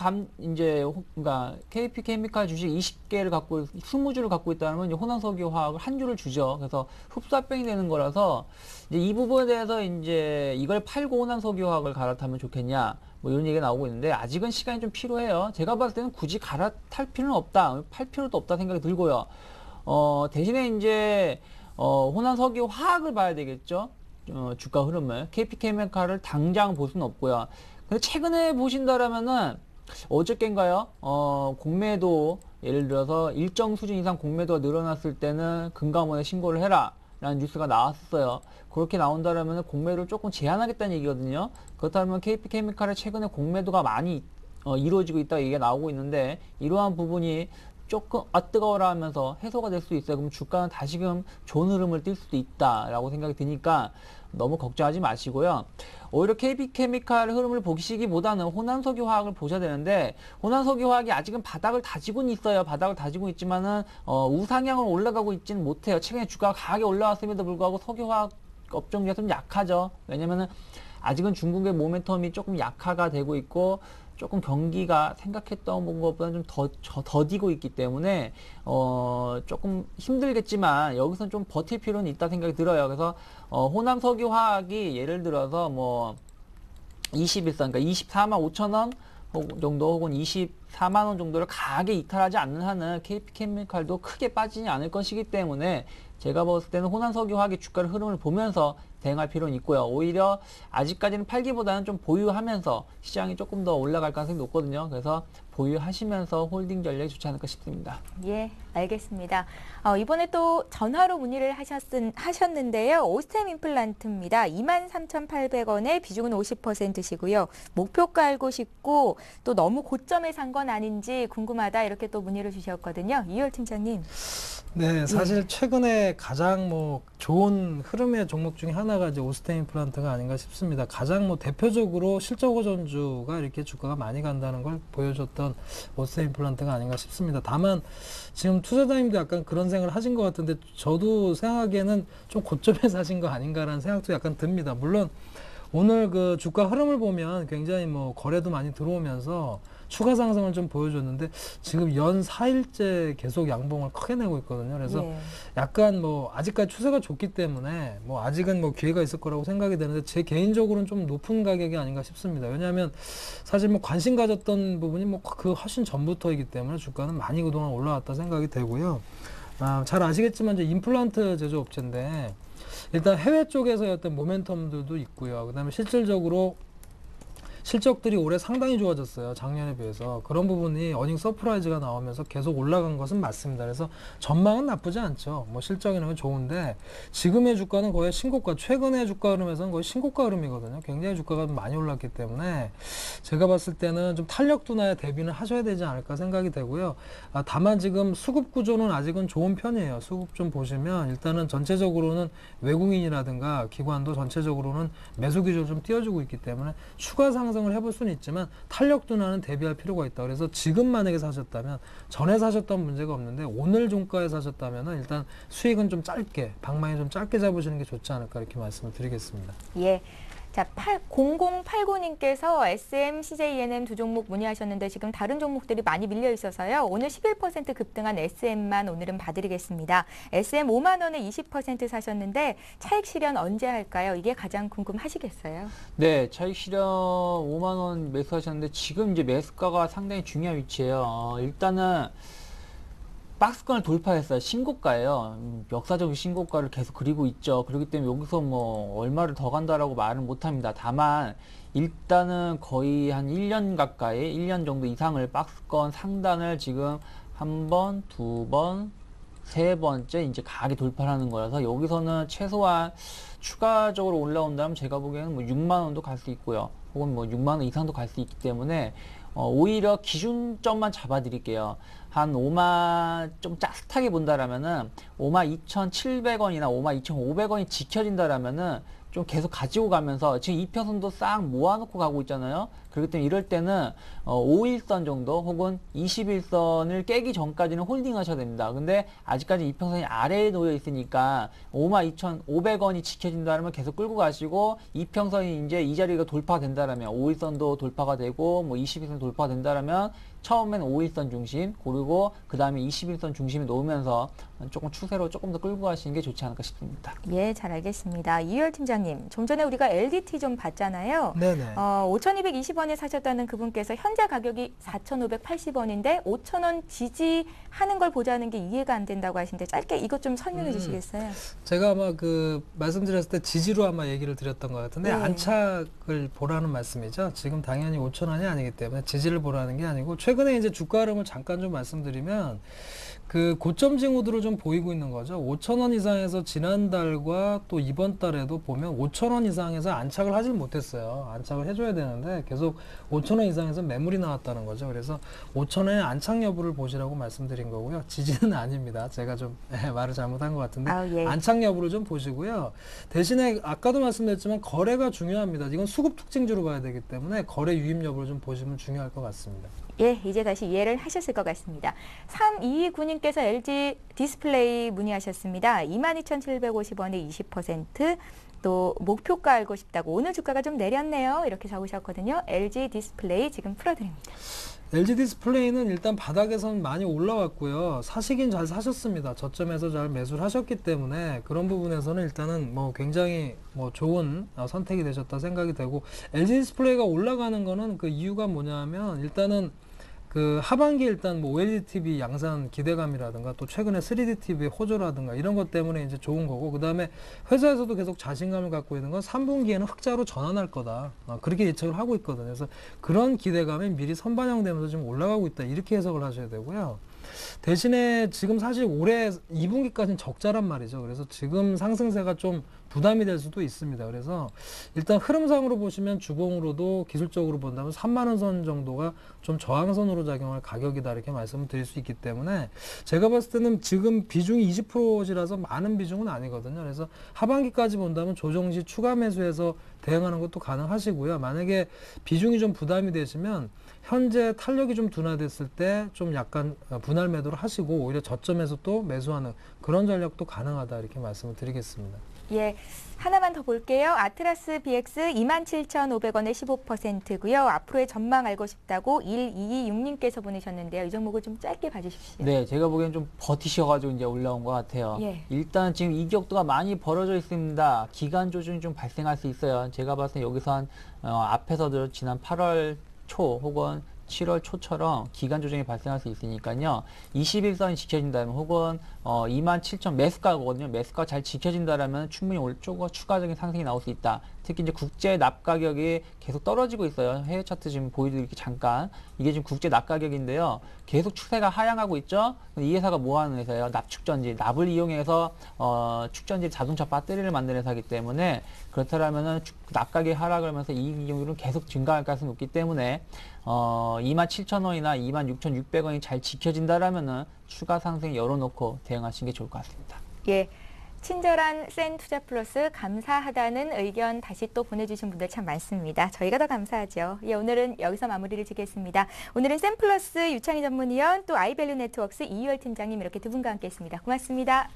그러니까 KP 케미칼 주식 20개를 갖고 20주를 갖고 있다면 이제 호남석유화학을 한 주를 주죠. 그래서 흡사병이 되는 거라서 이제 이 부분에 대해서 이제 이걸 팔고 호남석유화학을 갈아타면 좋겠냐 뭐 이런 얘기가 나오고 있는데 아직은 시간이 좀 필요해요. 제가 봤을 때는 굳이 갈아탈 필요는 없다, 팔 필요도 없다 생각이 들고요. 대신에 이제 호남석유화학을 봐야 되겠죠. 주가 흐름을 KP케미칼을 당장 볼 수는 없고요. 근데 최근에 보신다라면은 어저께인가요? 공매도 예를 들어서 일정 수준 이상 공매도가 늘어났을 때는 금감원에 신고를 해라 라는 뉴스가 나왔어요. 그렇게 나온다라면 공매도를 조금 제한하겠다는 얘기거든요. 그렇다면 KP케미칼에 최근에 공매도가 많이 이루어지고 있다 얘기가 나오고 있는데 이러한 부분이 조금 뜨거워라 하면서 해소가 될 수 있어요. 그럼 주가는 다시금 좋은 흐름을 띌 수도 있다라고 생각이 드니까 너무 걱정하지 마시고요. 오히려 KP케미칼 흐름을 보시기보다는 호남석유화학을 보셔야 되는데 호남석유화학이 아직은 바닥을 다지고는 있어요. 바닥을 다지고 있지만은 우상향으로 올라가고 있지는 못해요. 최근에 주가가 강하게 올라왔음에도 불구하고 석유화학 업종이 좀 약하죠. 왜냐면은 아직은 중국의 모멘텀이 조금 약화가 되고 있고 조금 경기가 생각했던 것보다는 좀 더디고 있기 때문에 조금 힘들겠지만 여기서는 좀 버틸 필요는 있다 생각이 들어요. 그래서 호남석유화학이 예를 들어서 뭐 21선 그러니까 24만 5천 원 정도 혹은 24만 원 정도를 강하게 이탈하지 않는 한은 KP케미칼도 크게 빠지지 않을 것이기 때문에 제가 봤을 때는 호남석유화학의 주가를 흐름을 보면서 대응할 필요는 있고요. 오히려 아직까지는 팔기보다는 좀 보유하면서 시장이 조금 더 올라갈 가능성이 높거든요. 그래서 보유하시면서 홀딩 전략이 좋지 않을까 싶습니다. 예, 알겠습니다. 이번에 또 전화로 문의를 하셨는데요. 오스템 임플란트입니다. 23,800원에 비중은 50%시고요. 목표가 알고 싶고 또 너무 고점에 산 건 아닌지 궁금하다 이렇게 또 문의를 주셨거든요. 이효열 팀장님. 네, 사실 최근에 가장 뭐 좋은 흐름의 종목 중에 하나가 이제 오스템 임플란트가 아닌가 싶습니다. 가장 뭐 대표적으로 실적 호전주가 이렇게 주가가 많이 간다는 걸 보여줬던 오스템 임플란트가 아닌가 싶습니다. 다만 지금 투자자님도 약간 그런 생각을 하신 것 같은데 저도 생각하기에는 좀 고점에 사신 거 아닌가라는 생각도 약간 듭니다. 물론 오늘 그 주가 흐름을 보면 굉장히 뭐 거래도 많이 들어오면서 추가 상승을 좀 보여줬는데 지금 연 4일째 계속 양봉을 크게 내고 있거든요. 그래서 네. 약간 뭐 아직까지 추세가 좋기 때문에 뭐 아직은 뭐 기회가 있을 거라고 생각이 되는데 제 개인적으로는 좀 높은 가격이 아닌가 싶습니다. 왜냐하면 사실 뭐 관심 가졌던 부분이 뭐 그 훨씬 전부터이기 때문에 주가는 많이 그동안 올라왔다 생각이 되고요. 잘 아시겠지만 이제 임플란트 제조업체인데 일단 해외 쪽에서의 어떤 모멘텀들도 있고요. 그다음에 실질적으로 실적들이 올해 상당히 좋아졌어요. 작년에 비해서. 그런 부분이 어닝 서프라이즈가 나오면서 계속 올라간 것은 맞습니다. 그래서 전망은 나쁘지 않죠. 뭐 실적이나 건 좋은데 지금의 주가는 거의 신고가, 최근의 주가 흐름에서는 거의 신고가 흐름이거든요. 굉장히 주가가 많이 올랐기 때문에 제가 봤을 때는 좀 탄력 둔화에 대비는 하셔야 되지 않을까 생각이 되고요. 다만 지금 수급 구조는 아직은 좋은 편이에요. 수급 좀 보시면 일단은 전체적으로는 외국인이라든가 기관도 전체적으로는 매수 기조를 좀 띄워주고 있기 때문에 추가 상승을 해볼 수는 있지만 탄력 둔화는 대비할 필요가 있다. 그래서 지금 만약에 사셨다면 전에 사셨던 문제가 없는데 오늘 종가에 사셨다면 일단 수익은 좀 짧게 방망이 좀 짧게 잡으시는 게 좋지 않을까 이렇게 말씀을 드리겠습니다. 예. 자, 0089님께서 SM, CJENM 두 종목 문의하셨는데 지금 다른 종목들이 많이 밀려 있어서요. 오늘 11% 급등한 SM만 오늘은 봐드리겠습니다. SM 5만 원에 20% 사셨는데 차익 실현 언제 할까요? 이게 가장 궁금하시겠어요? 네, 차익 실현 5만 원 매수하셨는데 지금 이제 매수가가 상당히 중요한 위치예요. 일단은 박스권을 돌파했어요. 신고가예요. 역사적인 신고가를 계속 그리고 있죠. 그렇기 때문에 여기서 뭐 얼마를 더 간다라고 말은 못합니다. 다만 일단은 거의 한 1년 가까이 1년 정도 이상을 박스권 상단을 지금 한 번, 두 번, 세 번째 이제 강하게 돌파하는 거라서 여기서는 최소한 추가적으로 올라온다면 제가 보기에는 뭐 6만 원도 갈 수 있고요. 혹은 뭐 6만 원 이상도 갈 수 있기 때문에 오히려 기준점만 잡아 드릴게요. 한 5만 좀 짜릿하게 본다라면은 52,700원이나 52,500원이 지켜진다라면은 좀 계속 가지고 가면서 지금 이평선도 싹 모아놓고 가고 있잖아요. 그렇기 때문에 이럴 때는 5일선 정도 혹은 21선을 깨기 전까지는 홀딩 하셔야 됩니다. 근데 아직까지 이평선이 아래에 놓여 있으니까 52,500원이 지켜진다면 계속 끌고 가시고, 이평선이 이제 이 자리가 돌파된다라면 5일선도 돌파가 되고 뭐 21선 돌파가 된다라면 처음엔 5일선 중심, 그리고 그 다음에 21선 중심에 놓으면서 조금 추세로 조금 더 끌고 가시는 게 좋지 않을까 싶습니다. 예, 잘 알겠습니다. 이유열 팀장님, 좀 전에 우리가 LDT 좀 봤잖아요. 네네. 5,220원에 사셨다는 그분께서 현재 가격이 4,580원인데 5,000원 지지하는 걸 보자는 게 이해가 안 된다고 하시는데 짧게 이것 좀 설명해 주시겠어요? 제가 아마 그 말씀드렸을 때 지지로 아마 얘기를 드렸던 것 같은데 네. 안착을 보라는 말씀이죠. 지금 당연히 5,000원이 아니기 때문에 지지를 보라는 게 아니고, 최근에 이제 주가 흐름을 잠깐 좀 말씀드리면 그 고점 징후들을 좀 보이고 있는 거죠. 5,000원 이상에서 지난달과 또 이번 달에도 보면 5,000원 이상에서 안착을 하질 못했어요. 안착을 해줘야 되는데 계속 5,000원 이상에서 매물이 나왔다는 거죠. 그래서 5,000원의 안착 여부를 보시라고 말씀드린 거고요. 지지는 아닙니다. 제가 좀 말을 잘못한 것 같은데 예. 안착 여부를 좀 보시고요. 대신에 아까도 말씀드렸지만 거래가 중요합니다. 이건 수급 특징주로 봐야 되기 때문에 거래 유입 여부를 좀 보시면 중요할 것 같습니다. 예, 이제 다시 이해를 하셨을 것 같습니다. 3229님께서 LG 디스플레이 문의하셨습니다. 22,750원에 20%, 또 목표가 알고 싶다고 오늘 주가가 좀 내렸네요. 이렇게 적으셨거든요. LG 디스플레이 지금 풀어드립니다. LG 디스플레이는 일단 바닥에선 많이 올라왔고요. 사시긴 잘 사셨습니다. 저점에서 잘 매수를 하셨기 때문에 그런 부분에서는 일단은 뭐 굉장히 뭐 좋은 선택이 되셨다 생각이 되고, LG 디스플레이가 올라가는 거는 그 이유가 뭐냐면 일단은 그 하반기 일단 뭐 OLED TV 양산 기대감이라든가 또 최근에 3D TV의 호조라든가 이런 것 때문에 이제 좋은 거고, 그 다음에 회사에서도 계속 자신감을 갖고 있는 건 3분기에는 흑자로 전환할 거다. 그렇게 예측을 하고 있거든요. 그래서 그런 기대감이 미리 선반영되면서 지금 올라가고 있다. 이렇게 해석을 하셔야 되고요. 대신에 지금 사실 올해 2분기까지는 적자란 말이죠. 그래서 지금 상승세가 좀 부담이 될 수도 있습니다. 그래서 일단 흐름상으로 보시면 주봉으로도 기술적으로 본다면 3만원 선 정도가 좀 저항선으로 작용할 가격이다, 이렇게 말씀을 드릴 수 있기 때문에 제가 봤을 때는 지금 비중이 20%라서 많은 비중은 아니거든요. 그래서 하반기까지 본다면 조정 시 추가 매수해서 대응하는 것도 가능하시고요. 만약에 비중이 좀 부담이 되시면 현재 탄력이 좀 둔화됐을 때 좀 약간 분할 매도를 하시고 오히려 저점에서 또 매수하는 그런 전략도 가능하다, 이렇게 말씀을 드리겠습니다. 예, 하나만 더 볼게요. 아트라스 BX 27,500원에 15%고요. 앞으로의 전망 알고 싶다고 1226님께서 보내셨는데요. 이 종목을 좀 짧게 봐주십시오. 네, 제가 보기엔 좀 버티셔가지고 이제 올라온 것 같아요. 예. 일단 지금 이격도가 많이 벌어져 있습니다. 기간 조정이 좀 발생할 수 있어요. 제가 봤을 때 여기서 한 앞에서도 지난 8월 초 혹은 7월 초처럼 기간 조정이 발생할 수 있으니까요. 21선이 지켜진다면 혹은 27,000 매수가거든요. 매수가 잘 지켜진다면 충분히 추가적인 상승이 나올 수 있다. 특히 이제 국제 납 가격이 계속 떨어지고 있어요. 해외 차트 지금 보여드릴게요. 잠깐. 이게 지금 국제 납 가격인데요. 계속 추세가 하향하고 있죠. 이 회사가 뭐 하는 회사예요? 납축전지. 납을 이용해서 축전지 자동차 배터리를 만드는 회사이기 때문에, 그렇다면은 납 가격이 하락을 하면서 이익률은 계속 증가할 가능성이 높기 때문에 27,000원이나 26,600원이 잘 지켜진다라면은 추가 상승 열어놓고 대응하시는 게 좋을 것 같습니다. 예. 친절한 센 투자 플러스 감사하다는 의견 다시 또 보내주신 분들 참 많습니다. 저희가 더 감사하죠. 예, 오늘은 여기서 마무리를 짓겠습니다. 오늘은 센 플러스 유창희 전문위원, 또 아이밸류 네트워크스 이유열 팀장님, 이렇게 두 분과 함께했습니다. 고맙습니다.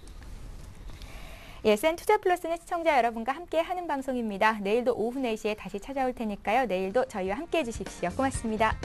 예, 센 투자 플러스는 시청자 여러분과 함께 하는 방송입니다. 내일도 오후 4시에 다시 찾아올 테니까요. 내일도 저희와 함께 해주십시오. 고맙습니다.